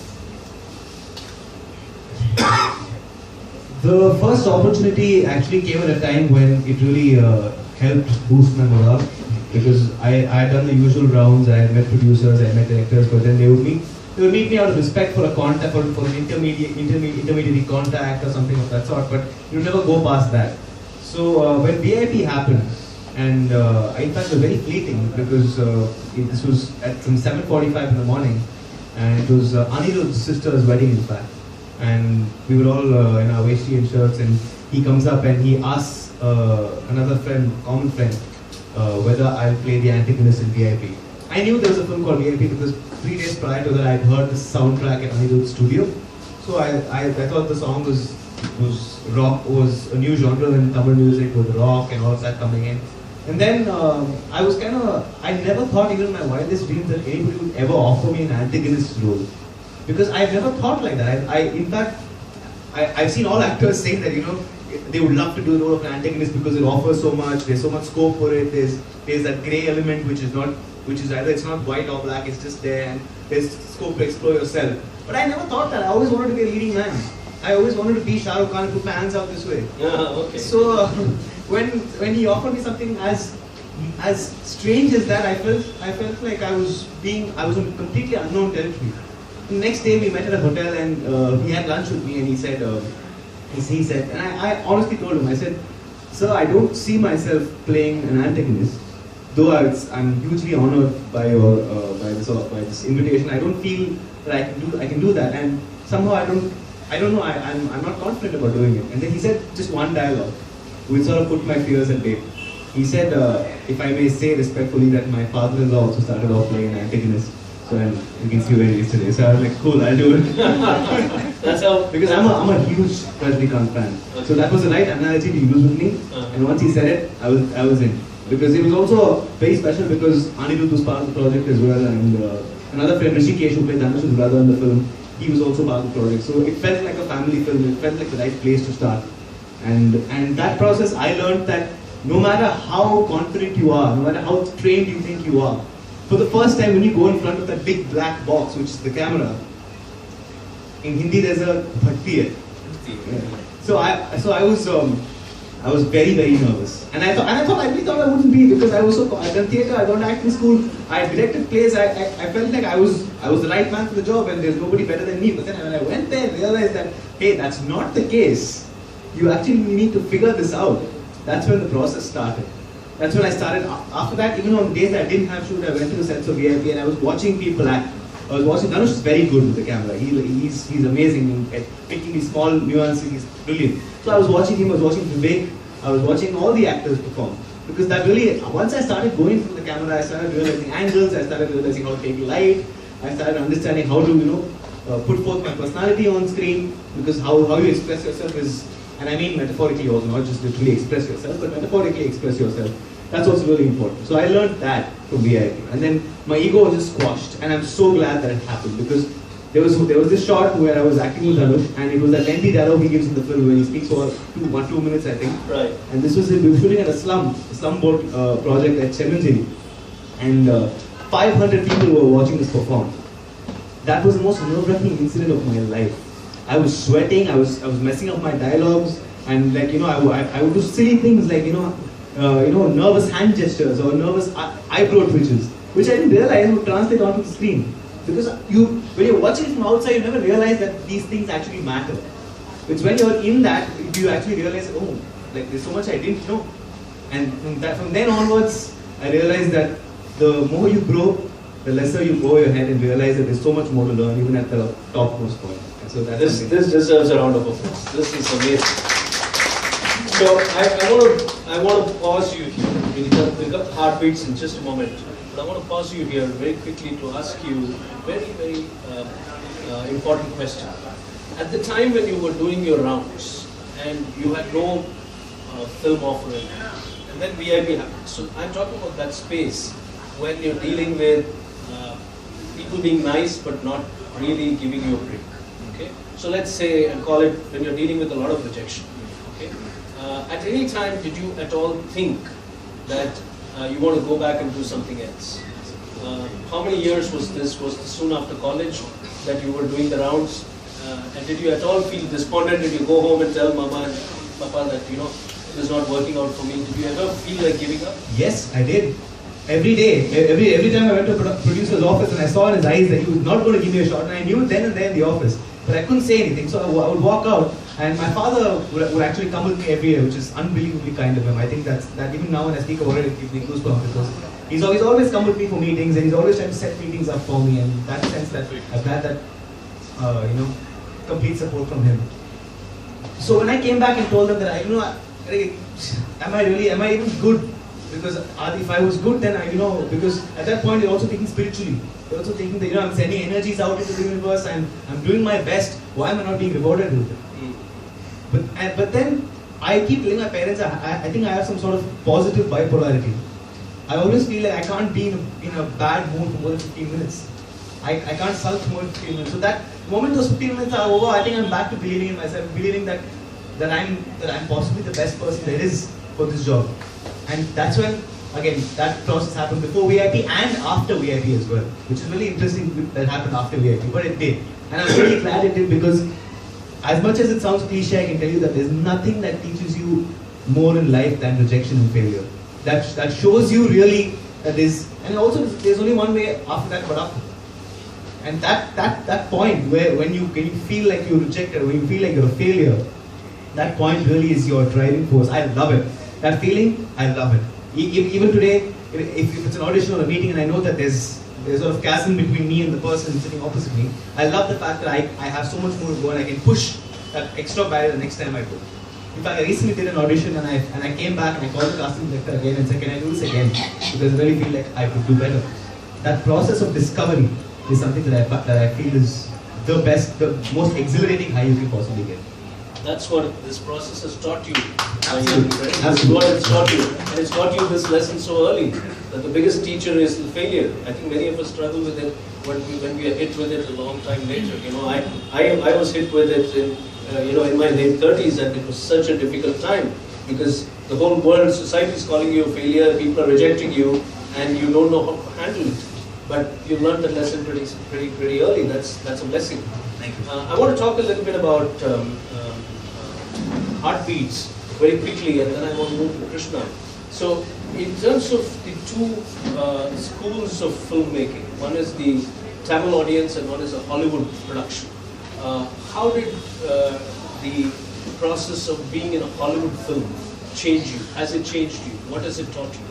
The first opportunity actually came at a time when it really helped boost my morale, because I had done the usual rounds. I had met producers, I had met directors, but then they would meet me out of respect for a contact, for an intermediary contact or something of that sort, but you never go past that. So when VIP happened, and in fact it was very fleeting, because this was from 7:45 in the morning, and it was Anirudh's sister's wedding, in fact. And we were all in our waist and shirts, and he comes up and he asks another friend, common friend, whether I'll play the antagonist in VIP. I knew there was a film called VIP because 3 days prior to that I'd heard the soundtrack at Anirudh's studio. So I thought the song was rock, was a new genre in Tamil music with rock and all of that coming in. And then I never thought even in my wildest dreams that anybody would ever offer me an antagonist role. Because I've never thought like that. In fact, I've seen all actors saying that, they would love to do the role of an antagonist because it offers so much, there's so much scope for it, there's that grey element which is either it's not white or black, it's just there, and there's scope to explore yourself. But I never thought that. I always wanted to be a leading man. I always wanted to be Shah Rukh Khan, put my hands out this way. Okay. So when he offered me something as strange as that, I felt like I was on completely unknown territory. The next day we met at a hotel, and he had lunch with me, and he said, and I honestly told him, I said, sir, I don't see myself playing an antagonist, though I'm hugely honored by this invitation. I don't feel that I can do that, and somehow I don't know, I'm not confident about doing it. And then he said just one dialogue, which sort of put my fears at bay. He said, if I may say respectfully, that my father-in-law also started off playing an antagonist. So you can see where he is today. So I was like, cool, I'll do it. That's how. Because I'm a huge Rajnikant fan. Okay. So that was the right analogy to use with me. And once he said it, I was in. Because it was also very special because Anirudh was part of the project as well, and another friend, Rishikesh, who played Dhanush's brother in the film, he was also part of the project. So it felt like a family film. It felt like the right place to start. And that process, I learned that no matter how confident you are, no matter how trained you think you are, for the first time when you go in front of that big black box, which is the camera, in Hindi there's a bhakti. So I was very, very nervous. And I really thought I wouldn't be, because I was so, I'd done theatre, I'd done acting school, I directed plays, I felt like I was the right man for the job and there's nobody better than me. But then when I went there, I realized that, hey, that's not the case. You actually need to figure this out. That's when the process started. That's when I started. After that, even on days that I didn't have shoot, I went to the sets of VIP and I was watching people act. I was watching, Dhanush is very good with the camera. He's amazing at picking these small nuances. He's brilliant. So I was watching him, I was watching Vivek, I was watching all the actors perform. Because that really, once I started going through the camera, I started realizing angles, I started realizing how to take light, I started understanding how to, put forth my personality on screen. Because how you express yourself is, and I mean metaphorically also, not just literally express yourself, but metaphorically express yourself. That's also really important. So I learned that from VIP. And then my ego was just squashed. And I'm so glad that it happened, because there was this shot where I was acting with Dhanush, and it was that lengthy dialogue he gives in the film when he speaks for 2 minutes, I think. Right. And this was, we were shooting at a slum boat project at Chemanjiri. And 500 people were watching us perform. That was the most nerve-wracking incident of my life. I was sweating, I was messing up my dialogues, and like, I would do silly things like, nervous hand gestures or nervous eyebrow twitches, which I didn't realize would translate onto the screen. Because when you're watching it from outside, you never realize that these things actually matter. It's when you're in that, you actually realize, oh, like there's so much I didn't know. And from then onwards, I realized that the more you grow, the lesser you go ahead and realize that there's so much more to learn, even at the topmost point. And so this deserves a round of applause. This is amazing. So I want to pause you here. We'll got heartbeats in just a moment. But I want to pause you here very quickly to ask you a very, very important question. At the time when you were doing your rounds and you had no film offering, and then VIP happened. So I'm talking about that space when you're dealing with people being nice but not really giving you a break. Okay? So let's say, and call it when you're dealing with a lot of rejection. Okay? At any time, did you at all think that you want to go back and do something else? How many years was this? Was this soon after college that you were doing the rounds? And did you at all feel despondent? Did you go home and tell Mama and Papa that, this is not working out for me? Did you ever feel like giving up? Yes, I did. Every day, every time I went to a producer's office and I saw in his eyes that he was not going to give me a shot, and I knew it then and there in the office, but I couldn't say anything. So I would walk out, and my father would actually come with me every year, which is unbelievably kind of him. I think that even now when I speak about it, it gives me goosebumps, because he's always come with me for meetings, and he's always trying to set meetings up for me, and in that sense that I've had that, complete support from him. So when I came back and told them that am I even good? Because if I was good, then because at that point you're also thinking spiritually. You're also thinking that I'm sending energies out into the universe and I'm doing my best. Why am I not being rewarded with it? But then I keep telling my parents I think I have some sort of positive bipolarity. I always feel like I can't be in a bad mood for more than 15 minutes. I can't sulk more than 15 minutes. So that the moment those 15 minutes are over, I think I'm back to believing in myself, believing that I'm possibly the best person there is for this job. And that's when, again, that process happened before VIP and after VIP as well, which is really interesting that happened after VIP, but it did. And I'm really glad it did, because as much as it sounds cliche, I can tell you that there's nothing that teaches you more in life than rejection and failure. That shows you really that and also there's only one way after that but up. And that point when you feel like you're rejected, when you feel like you're a failure, that point really is your driving force. I love it. That feeling, I love it. Even today, if it's an audition or a meeting and I know that there's sort of chasm between me and the person sitting opposite me, I love the fact that I have so much more to go and I can push that extra barrier the next time I go. In fact, I recently did an audition and I came back and I called the casting director again and said, can I do this again? Because I really feel like I could do better. That process of discovery is something that I feel is the best, the most exhilarating high you can possibly get. That's what this process has taught you. Absolutely. That's what it's taught you. And it's taught you this lesson so early, that the biggest teacher is the failure. I think many of us struggle with it when we are hit with it a long time later. You know, I was hit with it in in my late 30s, and it was such a difficult time because the whole world, society is calling you a failure, people are rejecting you, and you don't know how to handle it. But you learned that lesson pretty early. That's a blessing. Thank you. I want to talk a little bit about heartbeats very quickly, and then I want to move to Krishna. So, in terms of the two schools of filmmaking, one is the Tamil audience and one is a Hollywood production. How did the process of being in a Hollywood film change you? Has it changed you? What has it taught you?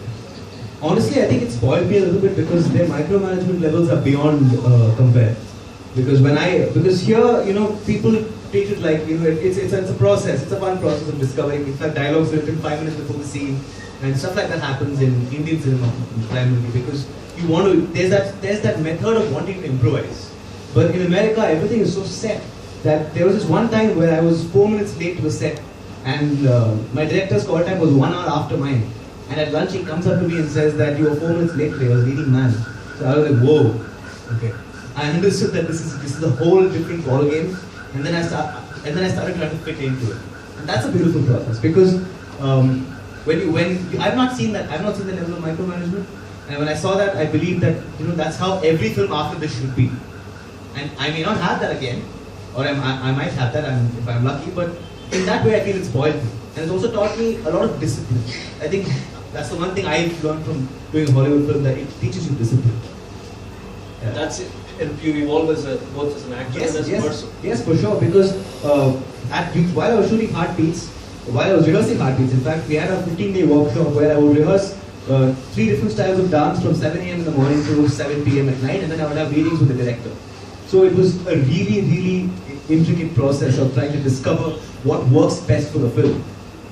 Honestly, I think it spoiled me a little bit because their micromanagement levels are beyond compare. Because here, people treat it like, it's a process. It's a fun process of discovering. In fact, dialogues written 5 minutes before the scene, and stuff like that happens in Indian cinema primarily because you want to. There's that method of wanting to improvise. But in America, everything is so set that there was this one time where I was 4 minutes late to the set, and my director's call time was 1 hour after mine. And at lunch, he comes up to me and says that you were 4 minutes late today. I was leading man. So I was like, whoa, okay. I understood that this is a whole different ball game, and then I started trying to fit into it. And that's a beautiful process because I've not seen the level of micromanagement, and when I saw that, I believe that that's how every film after this should be. And I may not have that again, or I might have that if I'm lucky, but in that way I feel it spoiled me. And it's also taught me a lot of discipline. I think that's the one thing I've learned from doing a Hollywood film, that it teaches you discipline. Yeah. That's it. And you evolve both as an actor and as a person. Yes, for sure. Because while I was shooting Heartbeats, while I was rehearsing Heartbeats, in fact, we had a 15-day workshop where I would rehearse 3 different styles of dance from 7 a.m. in the morning to 7 p.m. at night, and then I would have meetings with the director. So it was a really, really intricate process of trying to discover what works best for the film.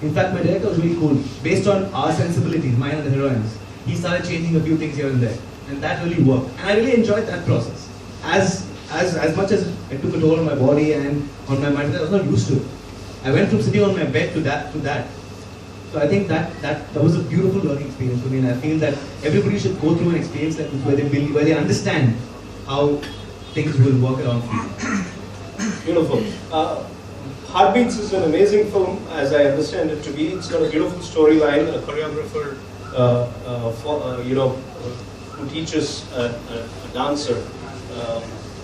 In fact, my director was really cool. Based on our sensibilities, mine and the heroines, he started changing a few things here and there, and that really worked. And I really enjoyed that process. As much as it took a toll on my body and on my mind, I was not used to it. I went from sitting on my bed to that. So I think that was a beautiful learning experience for me, and I feel that everybody should go through an experience like this where they understand how things will work around for you. Beautiful. Heartbeats is an amazing film, as I understand it to be. It's got a beautiful storyline, a choreographer, who teaches a dancer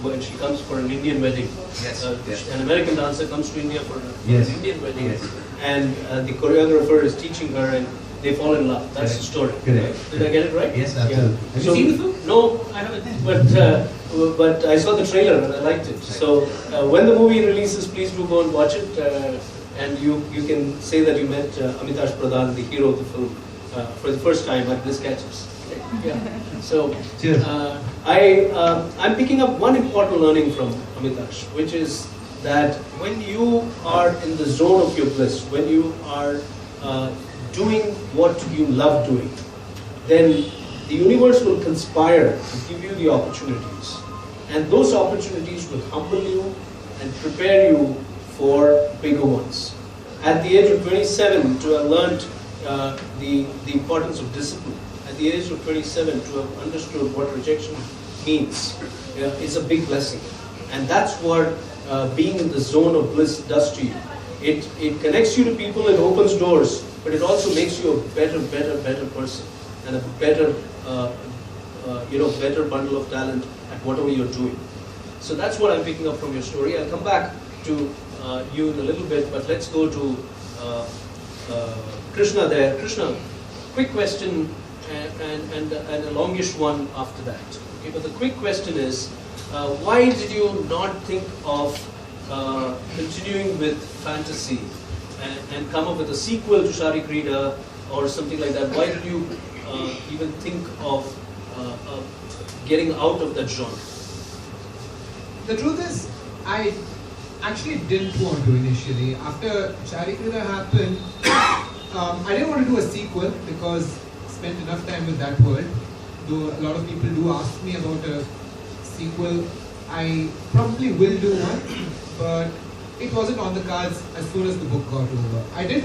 when she comes for an Indian wedding. Yes. An American dancer comes to India for an Indian wedding, and the choreographer is teaching her, and they fall in love. That's the story. Correct. Did I get it right? Yes, absolutely. Yeah. Have you seen the film? No, I haven't. But I saw the trailer and I liked it. So when the movie releases, please do go and watch it. And you can say that you met Amitash Pradhan, the hero of the film, for the first time at Bliss Catchers. Yeah. So I'm picking up one important learning from Amitash, which is that when you are in the zone of your bliss, when you are doing what you love doing, then the universe will conspire to give you the opportunities. And those opportunities will humble you and prepare you for bigger ones. At the age of 27, to have learned the importance of discipline, at the age of 27, to have understood what rejection means, is a big blessing. And that's what being in the zone of bliss does to you. It connects you to people, it opens doors, but it also makes you a better person and a better bundle of talent at whatever you're doing. So that's what I'm picking up from your story. I'll come back to you in a little bit, but let's go to Krishna there. Krishna, quick question and a longish one after that. Okay, but the quick question is, why did you not think of continuing with fantasy and come up with a sequel to Sharikrida or something like that? Why did you even think of getting out of that genre? The truth is, I actually didn't want to initially. After Sharikrida happened, I didn't want to do a sequel because I spent enough time with that world. Though a lot of people do ask me about a sequel, I probably will do one, but it wasn't on the cards as soon as the book got over. I did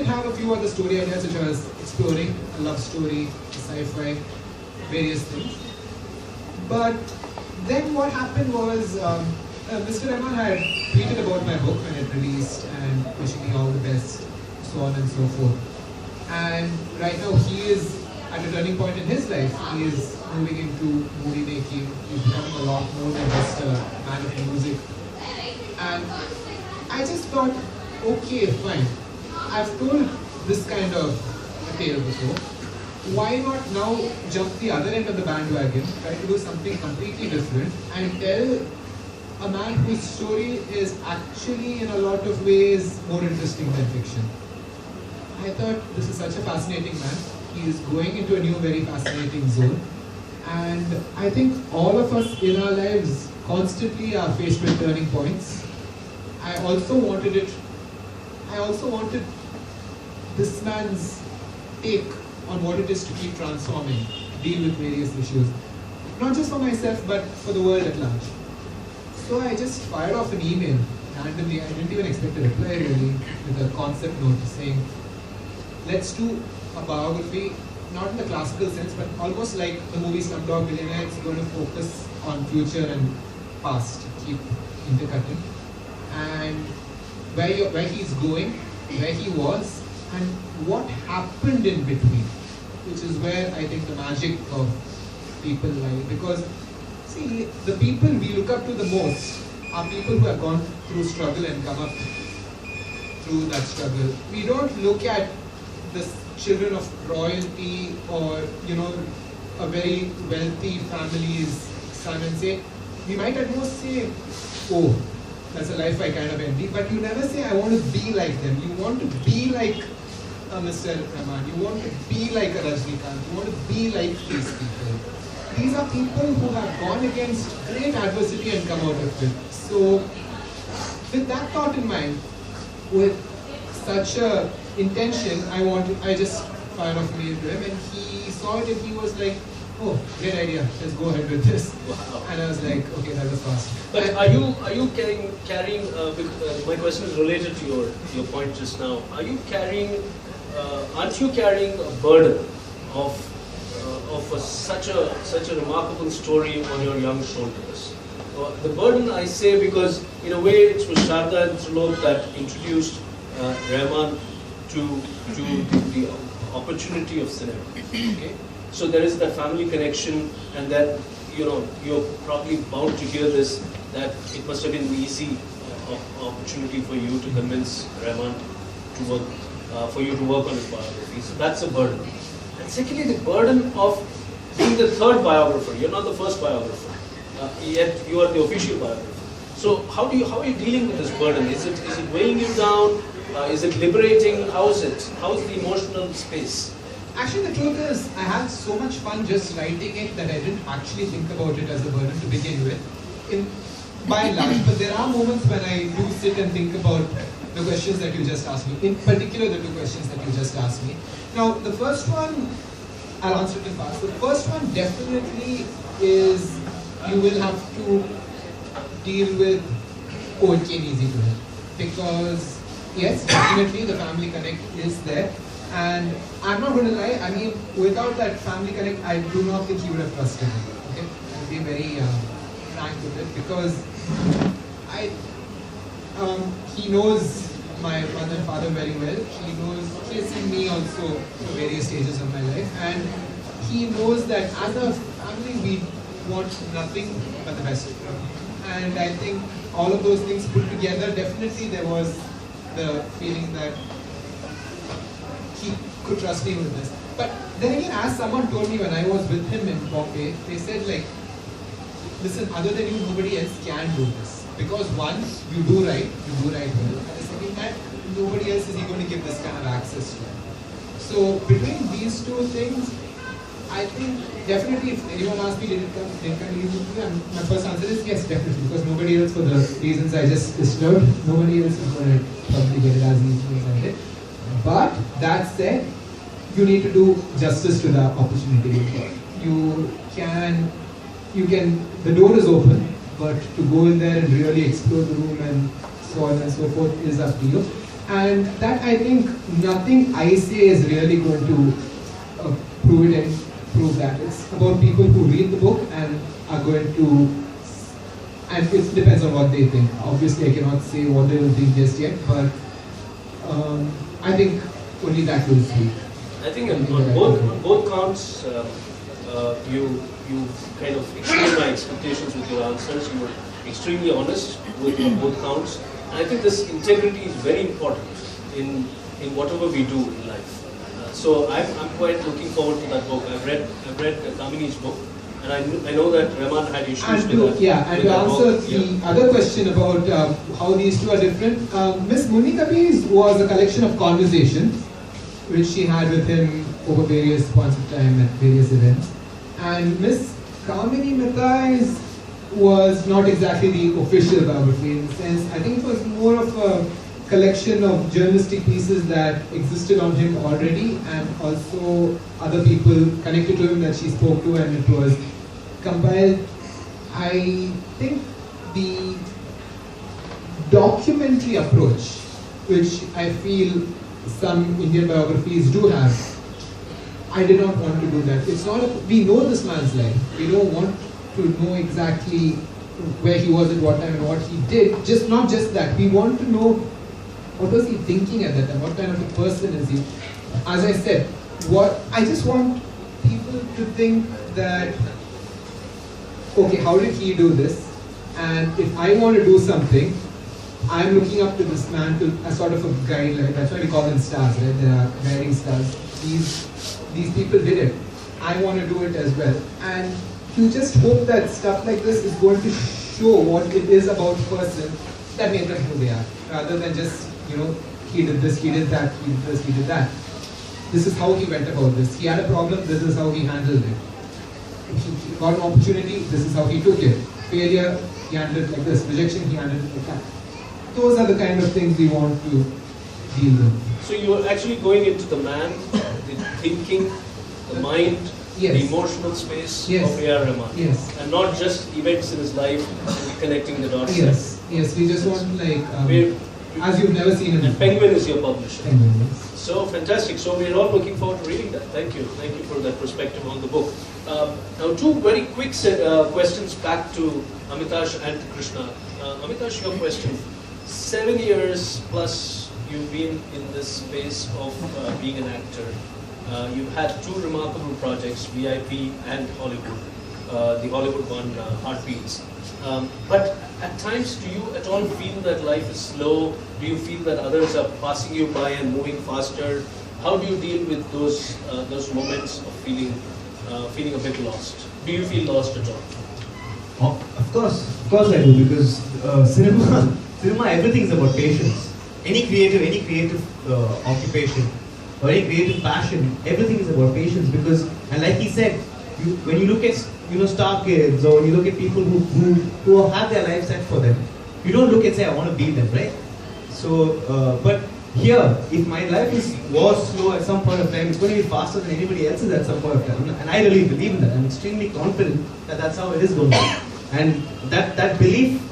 have a few other story ideas which I was exploring, a love story, a sci-fi, various things. But then what happened was, Mr. Rahman had tweeted about my book when it released and wishing me all the best, so on and so forth. And right now he is at a turning point in his life. He is moving into movie making. He's becoming a lot more than just a man of music. And I just thought, okay, fine. I've told this kind of a tale before. Why not now jump the other end of the bandwagon, try to do something completely different and tell a man whose story is actually in a lot of ways more interesting than fiction. I thought this is such a fascinating man. He is going into a new very fascinating zone. And I think all of us in our lives constantly are faced with turning points. I also wanted this man's take on what it is to keep transforming, deal with various issues. Not just for myself, but for the world at large. So I just fired off an email randomly. I didn't even expect a reply really, with a concept note saying, let's do a biography, not in the classical sense, but almost like the movie Slumdog Millionaire. It's going to focus on future and past, keep intercutting, and where he's going, where he was, and what happened in between, which is where I think the magic of people lie. Because, see, the people we look up to the most are people who have gone through struggle and come up through that struggle. We don't look at the children of royalty or, you know, a very wealthy family's son and say, we might at most say, oh, that's a life I kind of envy, but you never say, I want to be like them. You want to be like a Mr. Rahman, you want to be like a Rajnikant, you want to be like these people. These are people who have gone against great adversity and come out of it. So, with that thought in mind, with such a intention, I just fired off a mail to him, and he saw it and he was like, oh, great idea, let's go ahead with this. Wow. And I was like, okay, that was fast. But are you carrying my question is related to your point just now. Aren't you carrying a burden of such a remarkable story on your young shoulders? The burden, I say, because in a way it was Sharda and Trilok that introduced Rahman to the opportunity of cinema. Okay? So there is the family connection, and that, you know, you're probably bound to hear this, that it must have been easy opportunity for you to convince Rahman to work, for you to work on his biography. So that's a burden. And secondly, the burden of being the third biographer. You're not the first biographer, yet you are the official biographer. So how are you dealing with this burden? Is it weighing you down? Is it liberating? How is it? How is the emotional space? Actually, the truth is, I had so much fun just writing it that I didn't actually think about it as a burden to begin with, by and large. But there are moments when I do sit and think about the questions that you just asked me, in particular the two questions that you just asked me. Now, the first one, I'll answer it in fast. The first one definitely is, you will have to deal with, oh, it came easy to him. Because, yes, definitely the family connect is there. And I'm not going to lie, I mean, without that family connect, I do not think he would have trusted me. Okay? I'll be very frank with it, because he knows my mother and father very well. He has seen me also through various stages of my life, and he knows that as a family we want nothing but the best. And I think all of those things put together, definitely there was the feeling that he could trust me with this. But then again, as someone told me when I was with him in Bombay, they said, like, listen, other than you, nobody else can do this. Because one, you do write well. And the second, that nobody else is going to give this kind of access to it. So between these two things, I think definitely if anyone asked me, did it come easy to me? My first answer is yes, definitely. Because nobody else, for the reasons I just described, nobody else is going to probably get it as easily as I did. But that said, you need to do justice to the opportunity you've got. The door is open, but to go in there and really explore the room and so on and so forth is up to you. And that, I think, nothing I say is really going to prove that. It's about people who read the book and are going to and it depends on what they think. Obviously, I cannot say what they will think just yet, but I think only that will speak. I think on both counts, you kind of exceeded my expectations with your answers. You were extremely honest with both counts, and I think this integrity is very important in whatever we do in life. So I'm quite looking forward to that book. I've read Kamini's book, and I know that Rahman had issues with that. Yeah, and to answer the other question about how these two are different, Miss Munikabi's was a collection of conversations which she had with him over various points of time at various events. And Miss Kamini Mathai's was not exactly the official biography in the sense, I think it was more of a collection of journalistic pieces that existed on him already, and also other people connected to him that she spoke to, and it was compiled. I think the documentary approach, which I feel some Indian biographies do have, I did not want to do that. It's not we know this man's life. We don't want to know exactly where he was at what time and what he did. Not just that. We want to know what was he thinking at that time, what kind of a person is he. As I said, I just want people to think that, okay, how did he do this? And if I want to do something, I'm looking up to this man as sort of a guide. Like, that's why we call them stars, right? There are guiding stars. These people did it. I want to do it as well. And you just hope that stuff like this is going to show what it is about a person that made them who they are, rather than just, he did this, he did that, he did this, he did that. This is how he went about this. He had a problem, this is how he handled it. He got an opportunity, this is how he took it. Failure, he handled it like this. Rejection, he handled it like that. Those are the kind of things we want to deal with. So you are actually going into the man, the thinking, the mind, yes, the emotional space yes, of A.R.Rahman. Yes. And not just events in his life and connecting the dots. Yes, yes, we just want as you've never seen him. And Penguin is your publisher. Penguin, yes. So fantastic. So we're all looking forward to reading that. Thank you. Thank you for that perspective on the book. Now, two very quick questions back to Amitash and Krishna. Amitash, your question. 7 years plus you've been in this space of being an actor. You've had two remarkable projects, VIP and Hollywood. The Hollywood one, Heartbeats. But at times, do you at all feel that life is slow? Do you feel that others are passing you by and moving faster? How do you deal with those moments of feeling a bit lost? Do you feel lost at all? Oh, of course I do, because cinema, everything is about patience. Any creative occupation or any creative passion, everything is about patience. Because, and like he said, when you look at star kids, or when you look at people who have their life set for them, you don't look and say, I want to be them, right? So, but here, if my life was slow at some point of time, it's going to be faster than anybody else's at some point of time. And I really believe in that. I'm extremely confident that that's how it is going to be. And that belief,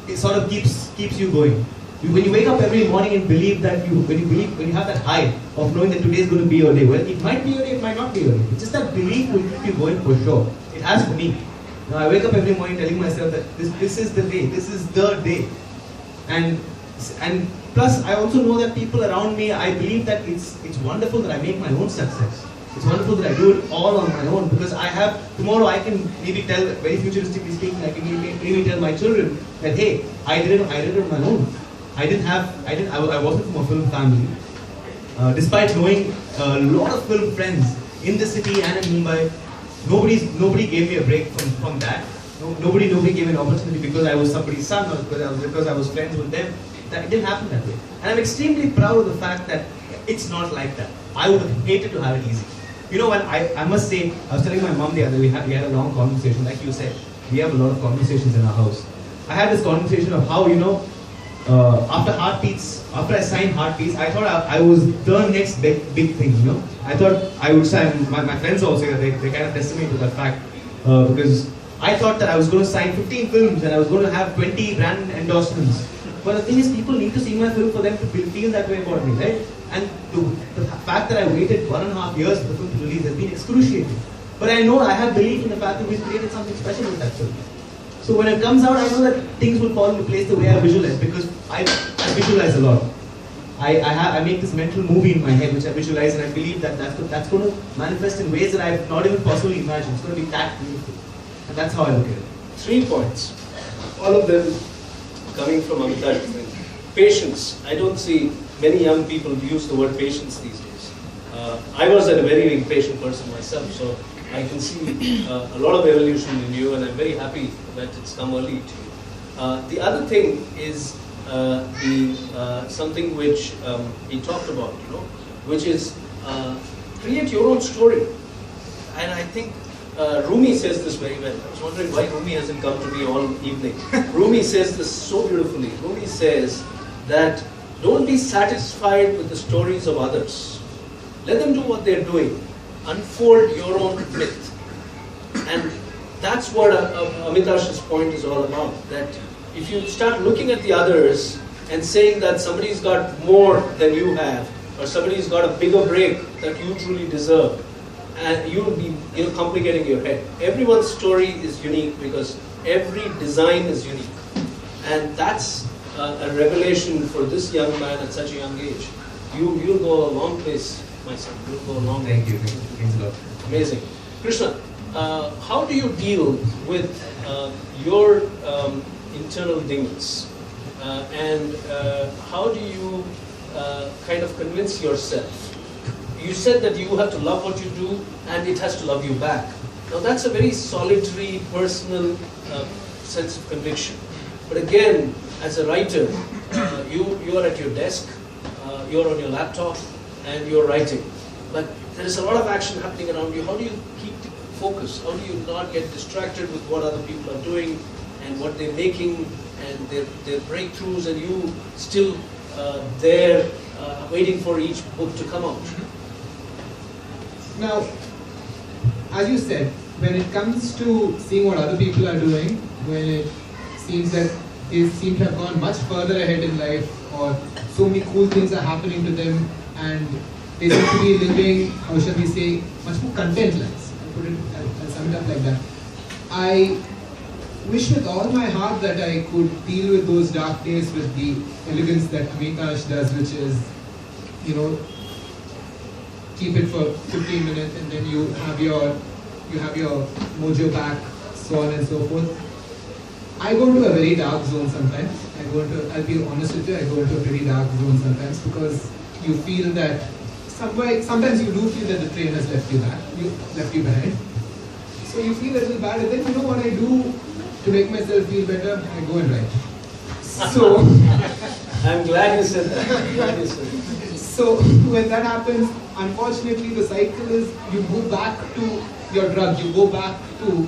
it sort of keeps you going. When you wake up every morning and believe that when you have that high of knowing that today is going to be your day, well, it might be your day, it might not be your day. It's just that belief will keep you going for sure. It has for me. Now I wake up every morning telling myself that this is the day, this is the day. And plus I also know that people around me, I believe that it's wonderful that I make my own success. It's wonderful that I do it all on my own, because tomorrow I can maybe tell, very futuristically speaking, I can maybe tell my children that, hey, I did it on my own. I wasn't from a film family. Despite knowing a lot of film friends in the city and in Mumbai, nobody gave me a break from that. Nobody gave me an opportunity because I was somebody's son, or because I was friends with them. That it didn't happen that way. And I'm extremely proud of the fact that it's not like that. I would have hated to have it easy. When I must say, I was telling my mom the other day, we had a long conversation, like you said. We have a lot of conversations in our house. I had this conversation of how, after I signed Heartbeats, I thought I was the next big thing, I thought I would sign, my friends also, they kind of tested me to that fact, because I thought that I was going to sign 15 films and I was going to have 20 brand endorsements. But the thing is, people need to see my film for them to feel that way about me, right? And the fact that I waited 1.5 years for the film to release has been excruciating. But I know I have belief in the fact that we've created something special with that film. So when it comes out, I know that things will fall into place the way I visualize, because I visualize a lot. I make this mental movie in my head which I visualize, and I believe that that's going to manifest in ways that I've not even possibly imagined. It's going to be that beautiful. And that's how I look at it. 3 points, all of them coming from Amitash. Patience. I don't see many young people use the word patience these days. I was a very impatient person myself, so I can see a lot of evolution in you, and I'm very happy that it's come early to you. The other thing is something which he talked about, which is create your own story. And I think Rumi says this very well. I was wondering why Rumi hasn't come to me all evening. Rumi says this so beautifully. Rumi says that don't be satisfied with the stories of others. Let them do what they're doing. Unfold your own myth. And that's what Amitash's point is all about. That if you start looking at the others and saying that somebody's got more than you have, or somebody's got a bigger break that you truly deserve, and you'll be complicating your head. Everyone's story is unique because every design is unique. And that's a revelation for this young man at such a young age. You'll go a long place, my son. You'll go a long way. Thank you. Thanks a lot. Amazing. Krishna, how do you deal with your internal demons? And how do you kind of convince yourself? You said that you have to love what you do and it has to love you back. Now that's a very solitary, personal sense of conviction. But again, as a writer, you are at your desk, you're on your laptop, and you're writing. But there is a lot of action happening around you. How do you keep focus? How do you not get distracted with what other people are doing and what they're making and their breakthroughs, and you still there waiting for each book to come out? Now, as you said, when it comes to seeing what other people are doing, when it seems that they seem to have gone much further ahead in life, or so many cool things are happening to them, and they seem to be living, how shall we say, much more content lives. I'll sum it up like that. I wish with all my heart that I could deal with those dark days with the elegance that Amitash does, which is, keep it for 15 minutes and then you have your mojo back, so on and so forth. I go into a very dark zone sometimes. I'll be honest with you, I go into a very dark zone sometimes because you feel that sometimes you do feel that the train has left you behind. So you feel a little bad, and then you know what I do to make myself feel better? I go and write. So I'm glad you said that. So when that happens, unfortunately the cycle is you go back to your drug, you go back to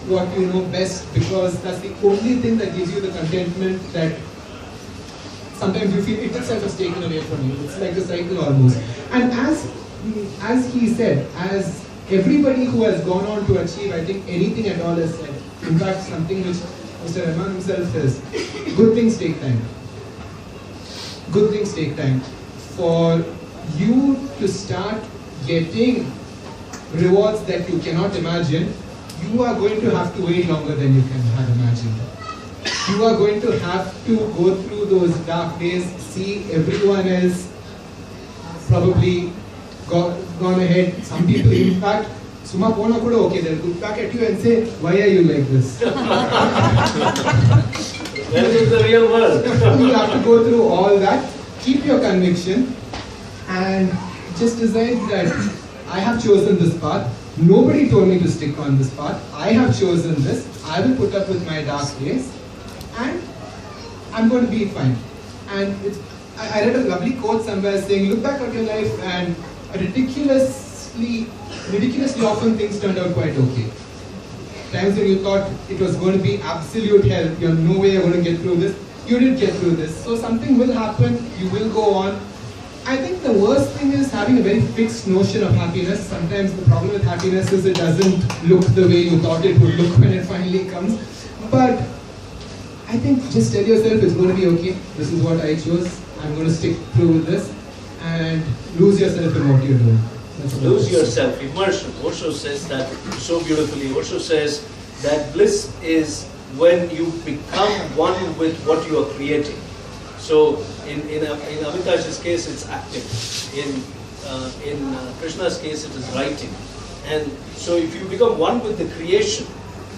what you know best, because that's the only thing that gives you the contentment that sometimes you feel it itself is taken away from you. It's like a cycle almost. And as he said, as everybody who has gone on to achieve, I think anything at all has said, in fact something which Mr. Rahman himself says, good things take time. Good things take time. For you to start getting rewards that you cannot imagine, you are going to have to wait longer than you can have imagined. You are going to have to go through those dark days, see everyone else probably gone ahead. Some people, in fact, Suma Pona Kuda, okay, they'll look back at you and say, why are you like this? Where is the real world? You have to go through all that. Keep your conviction and just decide that I have chosen this path. Nobody told me to stick on this path. I have chosen this. I will put up with my dark days and I'm going to be fine. And I read a lovely quote somewhere saying, look back at your life and ridiculously often things turned out quite okay. Times when you thought it was going to be absolute hell, you're no way you're going to get through this, you did get through this. So something will happen, you will go on. I think the worst thing is having a very fixed notion of happiness. Sometimes the problem with happiness is it doesn't look the way you thought it would look when it finally comes. But I think just tell yourself it's going to be okay. This is what I chose. I'm going to stick through with this and lose yourself in what you're doing. Lose yourself, immersion. Osho says that so beautifully. Osho says that bliss is when you become one with what you are creating. So in Amitash's case, it's acting. In Krishna's case, it is writing. And so if you become one with the creation,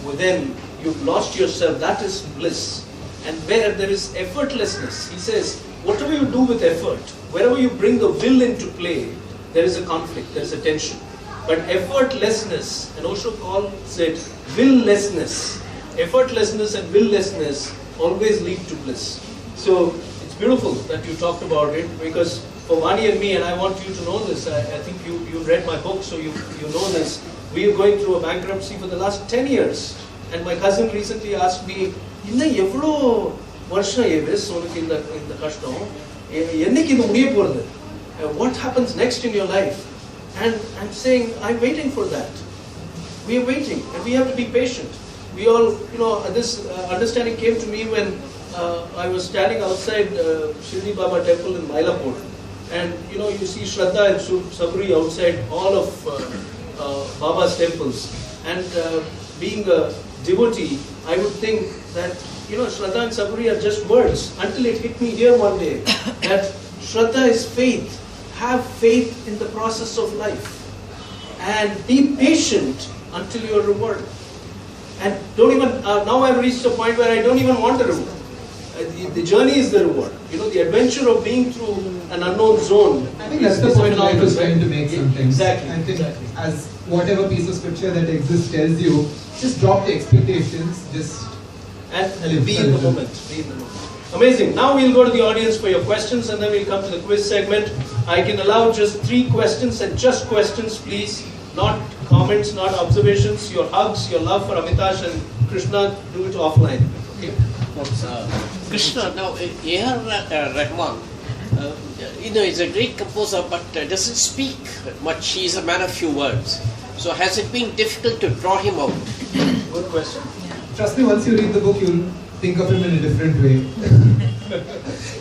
well, then you've lost yourself. That is bliss. And where there is effortlessness, he says, whatever you do with effort, wherever you bring the will into play, there is a conflict, there is a tension. But effortlessness, and Osho calls it willlessness. Effortlessness and willlessness always lead to bliss. So it's beautiful that you talked about it, because for Vani and me, and I want you to know this, I think you read my book, so you know this, we are going through a bankruptcy for the last 10 years. And my cousin recently asked me, "Inna evlo varsha AVIS unakku inda kashtam, enniki idu mudiya poradhu? What happens next in your life?" And I'm saying, I'm waiting for that. We are waiting, and we have to be patient. We all, this understanding came to me when I was standing outside Shirdi Baba temple in Mylapore. And you see Shraddha and Sabri outside all of Baba's temples. And being a devotee, I would think that, Shraddha and Sabri are just words, until it hit me here one day, that Shraddha is faith. Have faith in the process of life. And be patient until you are rewarded. And don't even, now I've reached a point where I don't even want a reward. The journey is the reward. The adventure of being through an unknown zone. I think that's the point life is trying to make sometimes. Exactly. I think as whatever piece of scripture that exists tells you, just drop the expectations, and be in the moment. Be in the moment. Amazing. Now we'll go to the audience for your questions, and then we'll come to the quiz segment. I can allow just 3 questions, and just questions, please. Not comments, not observations. Your hugs, your love for Amitash and Krishna, do it offline. Okay. Krishna, now A.R.Rahman, is a great composer, but doesn't speak much. He is a man of few words. So has it been difficult to draw him out? Good question. Trust me, once you read the book, you'll think of him in a different way.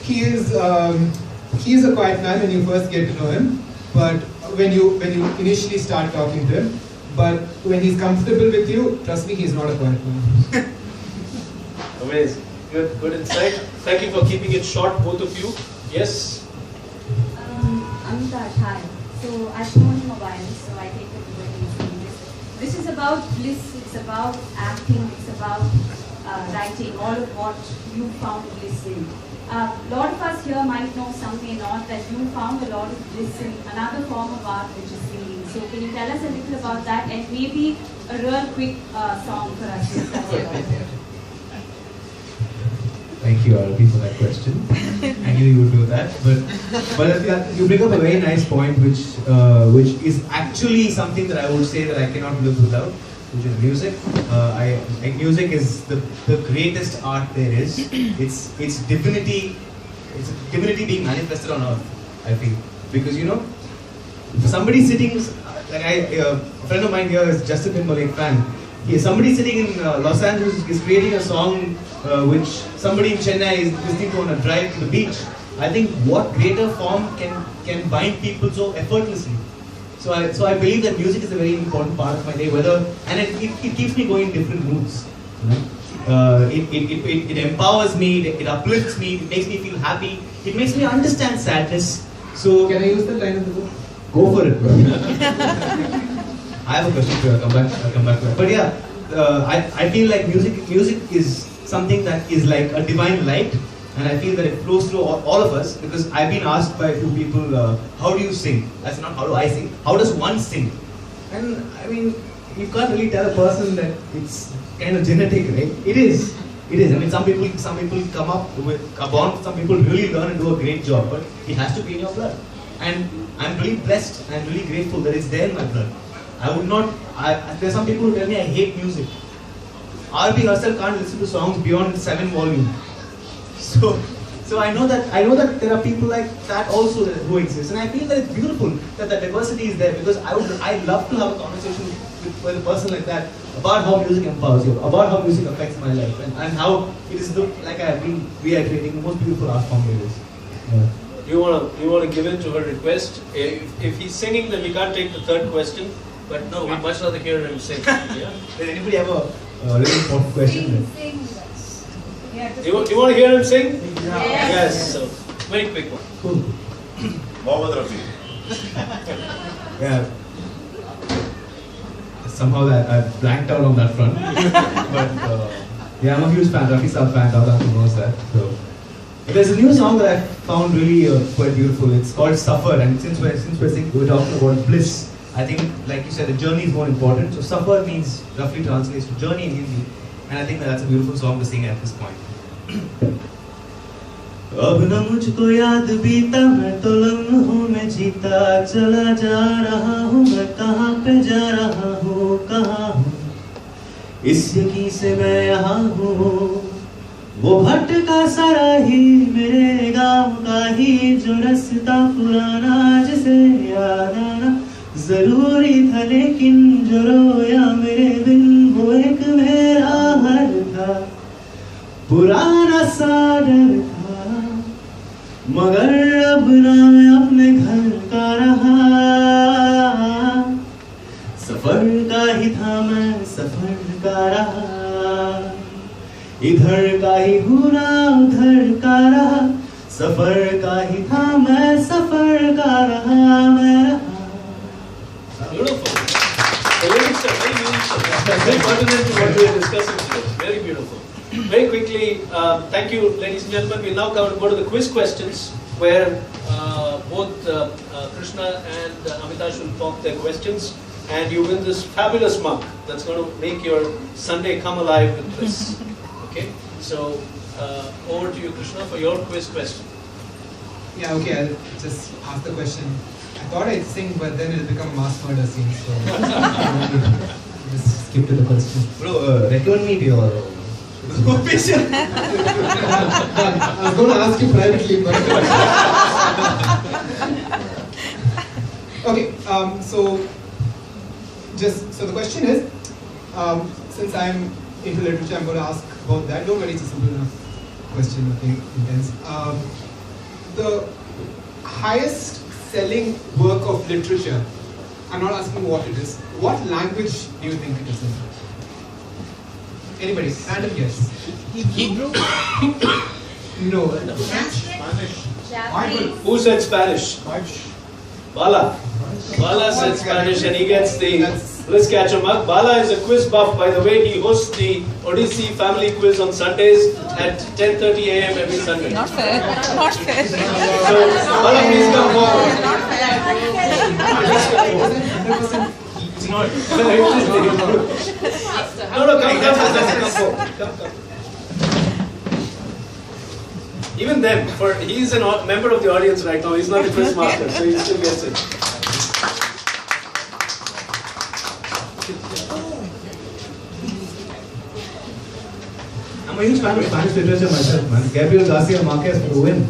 He is a quiet man when you first get to know him, but when you initially start talking to him, but when he's comfortable with you, trust me, he's not a quiet man. Amazing. Good insight. Thank you for keeping it short, both of you. Yes? Amitash, hi. So I've known him a while, so I take it when he's doing this. This is about bliss, it's about acting, it's about writing, all of what you found bliss in. A lot of us here might know, some may not, that you found a lot of bliss in another form of art, which is singing. So can you tell us a little about that, and maybe a real quick song for us to discuss about? Thank you, Aarti, for that question. I knew you would do that, but you bring up a very nice point, which is actually something that I would say that I cannot live without, which is music. Music is the greatest art there is. It's divinity. It's divinity being manifested on earth, I feel, because somebody sitting like a friend of mine here is Justin Timberlake fan. Somebody sitting in Los Angeles is creating a song which somebody in Chennai is listening to on a drive to the beach. I think what greater form can bind people so effortlessly. So I believe that music is a very important part of my day. And it keeps me going in different moods. It empowers me. It uplifts me. It makes me feel happy. It makes me understand sadness. So can I use the line of the book? Go for it, bro. I have a question for you. I'll come back to it. But yeah, I feel like music is something that is like a divine light, and I feel that it flows through all of us, because I've been asked by a few people, how do you sing? That's not how do I sing. How does one sing? And I mean, you can't really tell a person that it's kind of genetic, right? It is. I mean, some people come up with a bond. Some people really learn and do a great job, but it has to be in your blood. And I'm really blessed and really grateful that it's there in my blood. There's some people who tell me I hate music. R.B. herself can't listen to songs beyond 7 volumes. So I know that there are people like that also who exist, and I feel that it's beautiful that the diversity is there, because I'd love to have a conversation with a person like that about how music empowers you, about how music affects my life, and how it is like we are creating the most beautiful art form there is. Yeah. You want to give in to her request? If he's singing, then we can't take the third question. But no, we'd much rather hear him sing. Yeah? Does anybody have a a really important question. Sing. Do you want to hear him sing? Yes. Yes. So, very quick one. Cool. Mohammed Rafi. Yeah. Somehow that I blanked out on that front. But yeah, I'm a huge fan. Rafi Saab fan. Dada knows that. So there's a new song that I found really quite beautiful. It's called Suffer, and since we're talking about bliss, I think, like you said, the journey is more important. So Suffer means roughly translates to journey in Hindi, and I think that's a beautiful song to sing at this point. अब न मुझको याद बीता मैं तो लम्हों में जीता चला जा रहा हूँ मैं कहाँ पे जा रहा हूँ कहाँ हूँ इस यकीन से मैं यहाँ हूँ वो भटका सारा ही मेरे गाँव का ही जो रास्ता पुराना जिसे याद आना जरूरी था लेकिन जो रोया मेरे बिन वो एक मेरा हर था पुराना सा डर था मगर अब ना मैं अपने घर का रहा सफर का ही था मैं सफर का रहा इधर का ही हूँ ना उधर का रहा सफर का ही था मैं सफर का रहा मैं रहा Beautiful. The lyrics are very meaningful. Very pertinent to what we are discussing today. Very beautiful. Very quickly, thank you, ladies and gentlemen. We'll now go to the quiz questions, where both Krishna and Amitash will talk their questions, and you win this fabulous mug that's going to make your Sunday come alive with this. Okay? So, over to you, Krishna, for your quiz question. Yeah, okay, I'll just ask the question. I thought I'd sing, but then it'll become mass murder scene, so just skip to the question. Bro, recommend me to your I was going to ask you privately, but okay. So the question is, since I'm into literature, I'm going to ask about that. Don't worry, it's a simple enough question. Nothing intense. The highest selling work of literature. I'm not asking what it is. What language do you think it is in? Anybody? Random guess. Hebrew? No. Japanese. Who said Spanish? Bala. Bala said Spanish, and he gets the Bliss Catcher mug. Bala is a quiz buff, by the way. He hosts the Odyssey family quiz on Sundays at 10:30 a.m. every Sunday. Not fair. Not fair. So, Bala, please come forward. It's not. No, come forward. Even then, he's a member of the audience right now. He's not the quiz master, so he still gets it. I'm a huge fan of Spanish literature myself, man. Gabriel Garcia Marquez for the win.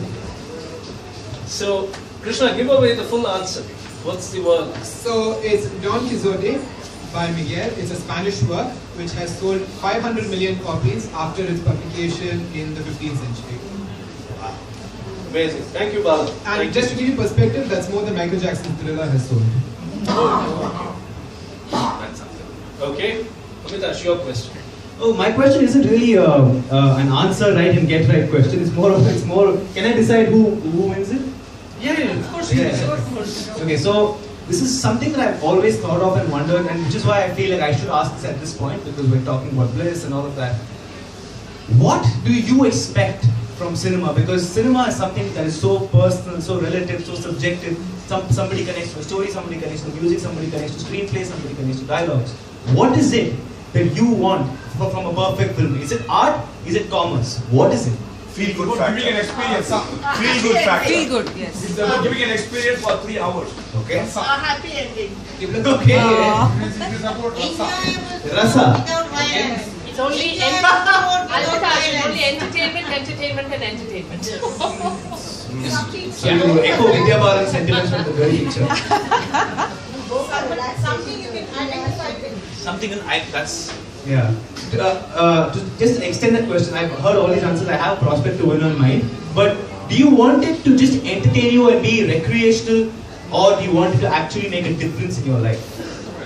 So, Krishna, give away the full answer. What's the word? So it's Don Quixote by Miguel. It's a Spanish work which has sold 500 million copies after its publication in the 15th century. Wow. Amazing. Thank you, Bala. And just to give you perspective, that's more than Michael Jackson's Thriller has sold. That's something. Okay. Amitash, your question. Oh, my question isn't really an answer right and get right question. It's more. Can I decide who wins it? Yeah, of course. Of course. Okay, so this is something that I've always thought of and wondered, and which is why I feel like I should ask this at this point, because we're talking about bliss and all of that. What do you expect from cinema? Because cinema is something that is so personal, so relative, so subjective. Somebody connects to a story, somebody connects to music, somebody connects to screenplay, somebody connects to dialogues. What is it that you want from a perfect film? Is it art? Is it commerce? What is it? Feel good factor. Giving an experience. Feel good factor. Feel good, yes. It's about giving an experience for 3 hours. Okay. A happy ending. Okay. Rasa. Without violence. It's only Without entertainment, and entertainment. So you echo Vidya Balan's sentiments from the very picture. Something you can identify with. Something that's yeah. To just extend that question, I've heard all these answers. I have prospect to win on mine. But do you want it to just entertain you and be recreational, or do you want it to actually make a difference in your life?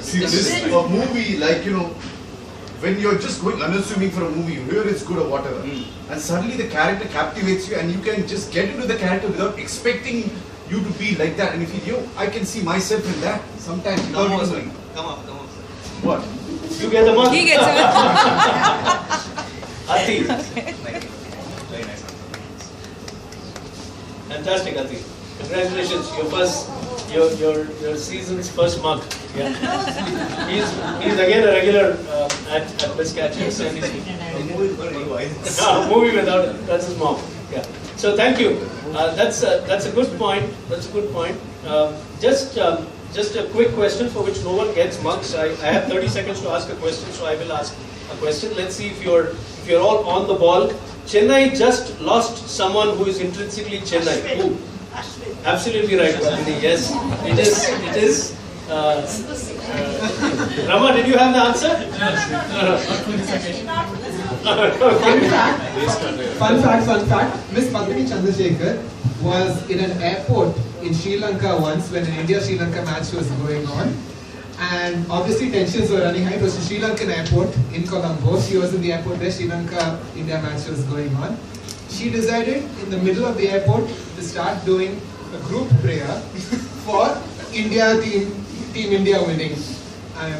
See, this is a movie like, when you're just going unassuming for a movie, you hear it's good or whatever, and suddenly the character captivates you, and you can just get into the character without expecting you to be like that. And if you, I can see myself in that sometimes. Come on, sir. Come on. What? You get the money. He gets it. Ati. Very nice. Fantastic, Ati. Congratulations, your season's first mug. Yeah. He's again a regular at Bliss Catchers, and he's a movie without it. That's his mom. Yeah. So thank you. That's a good point. That's a good point. Just a quick question for which no one gets mugs. I have 30 seconds to ask a question, so I will ask a question. Let's see if you're all on the ball. Chennai just lost someone who is intrinsically Chennai. Who? Absolutely right, Bhavini. Yes, it is. Rama, did you have the answer? Fun fact. Miss Padmini Chandrasekhar was in an airport in Sri Lanka once when an India-Sri Lanka match was going on. And obviously tensions were running high. It was a Sri Lankan airport in Colombo. She was in the airport where Sri Lanka-India match was going on. She decided in the middle of the airport to start doing a group prayer for India team India winning. I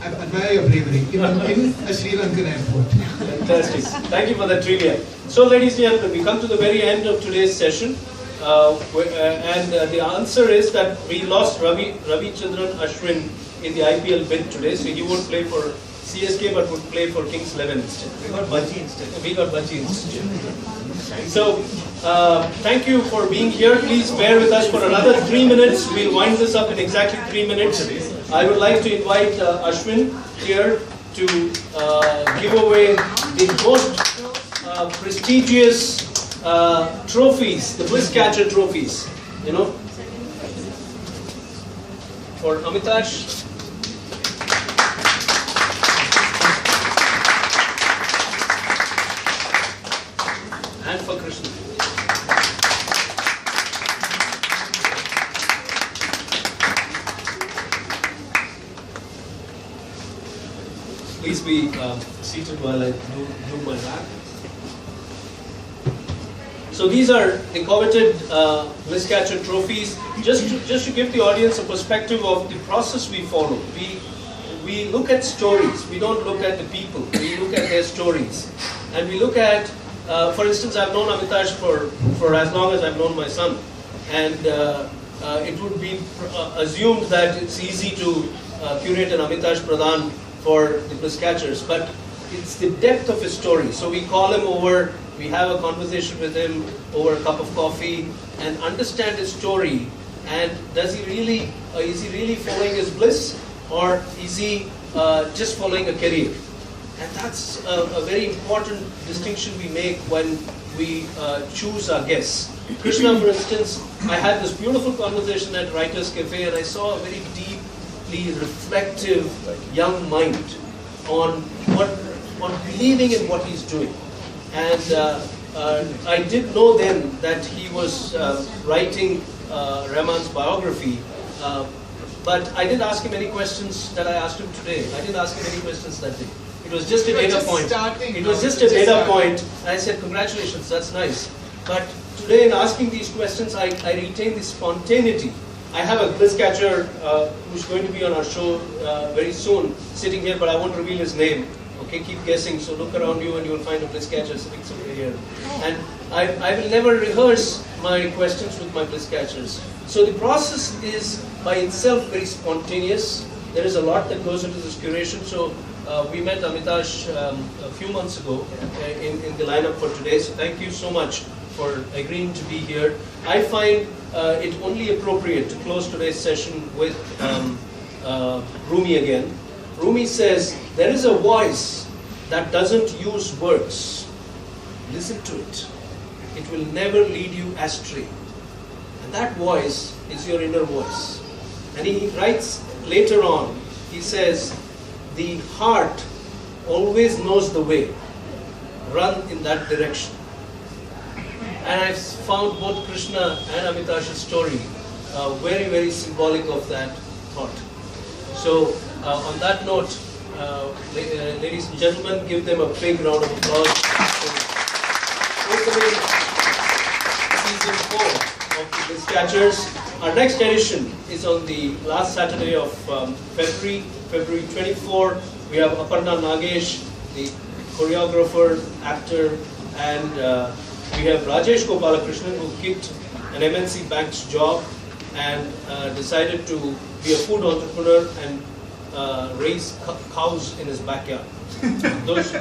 admire your bravery in a Sri Lankan airport. Fantastic. Thank you for that trivia. So, ladies and gentlemen, we come to the very end of today's session. And the answer is that we lost Ravi Chandran Ashwin in the IPL bid today, so he won't play for CSK but would play for Kings 11 instead. We got Baji instead. So, thank you for being here. Please bear with us for another 3 minutes. We'll wind this up in exactly 3 minutes. I would like to invite Ashwin here to give away the most prestigious trophies, the Bliss Catcher trophies, for Amitash. And for Krishna. Please be seated while I do my rap. So these are the coveted Bliss Catcher trophies. Just to give the audience a perspective of the process we follow. We look at stories. We don't look at the people. We look at their stories, and we look at. For instance, I've known Amitash for as long as I've known my son, and it would be assumed that it's easy to curate an Amitash Pradhan for the Bliss Catchers, but it's the depth of his story. So we call him over, we have a conversation with him over a cup of coffee, and understand his story. And is he really following his bliss, or is he just following a career? And that's a very important distinction we make when we choose our guests. Krishna, for instance, I had this beautiful conversation at Writers Cafe, and I saw a very deeply reflective young mind on believing in what he's doing. And I did know then that he was writing Rahman's biography, but I didn't ask him any questions that I asked him today. I didn't ask him any questions that day. It was just a data point. It was just a data point. I said, congratulations, that's nice. But today in asking these questions, I retain the spontaneity. I have a Bliss Catcher who's going to be on our show very soon, sitting here, but I won't reveal his name. Okay, keep guessing. So look around you and you'll find a Bliss Catcher sitting somewhere here. And I will never rehearse my questions with my Bliss Catchers. So the process is by itself very spontaneous. There is a lot that goes into this curation. So we met Amitash a few months ago in the lineup for today. So thank you so much for agreeing to be here. I find it only appropriate to close today's session with Rumi again. Rumi says, there is a voice that doesn't use words. Listen to it. It will never lead you astray. And that voice is your inner voice. And he writes later on, he says, the heart always knows the way. Run in that direction. And I've found both Krishna and Amitash's story very, very symbolic of that thought. So on that note, ladies and gentlemen, give them a big round of applause. Opening season 4 of the Bliss Catchers. Our next edition is on the last Saturday of February 24. We have Aparna Nagesh, the choreographer, actor, and we have Rajesh Gopalakrishnan, who kicked an MNC-backed job and decided to be a food entrepreneur and raise cows in his backyard. Those,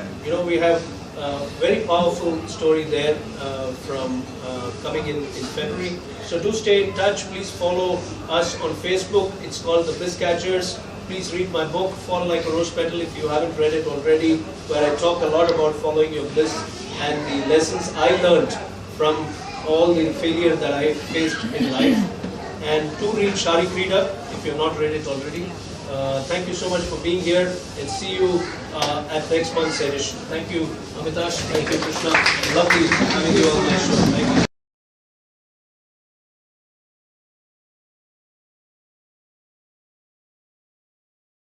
we have a very powerful story there from coming in February. So do stay in touch. Please follow us on Facebook. It's called the Bliss Catchers. Please read my book, Fall Like a Rose Petal, if you haven't read it already, where I talk a lot about following your bliss and the lessons I learned from all the failure that I faced in life. And do read Sharikrida if you have not read it already. Thank you so much for being here, and see you at next month's edition. Thank you, Amitash. Thank you, Krishna. Lovely having you on my show. Thank you.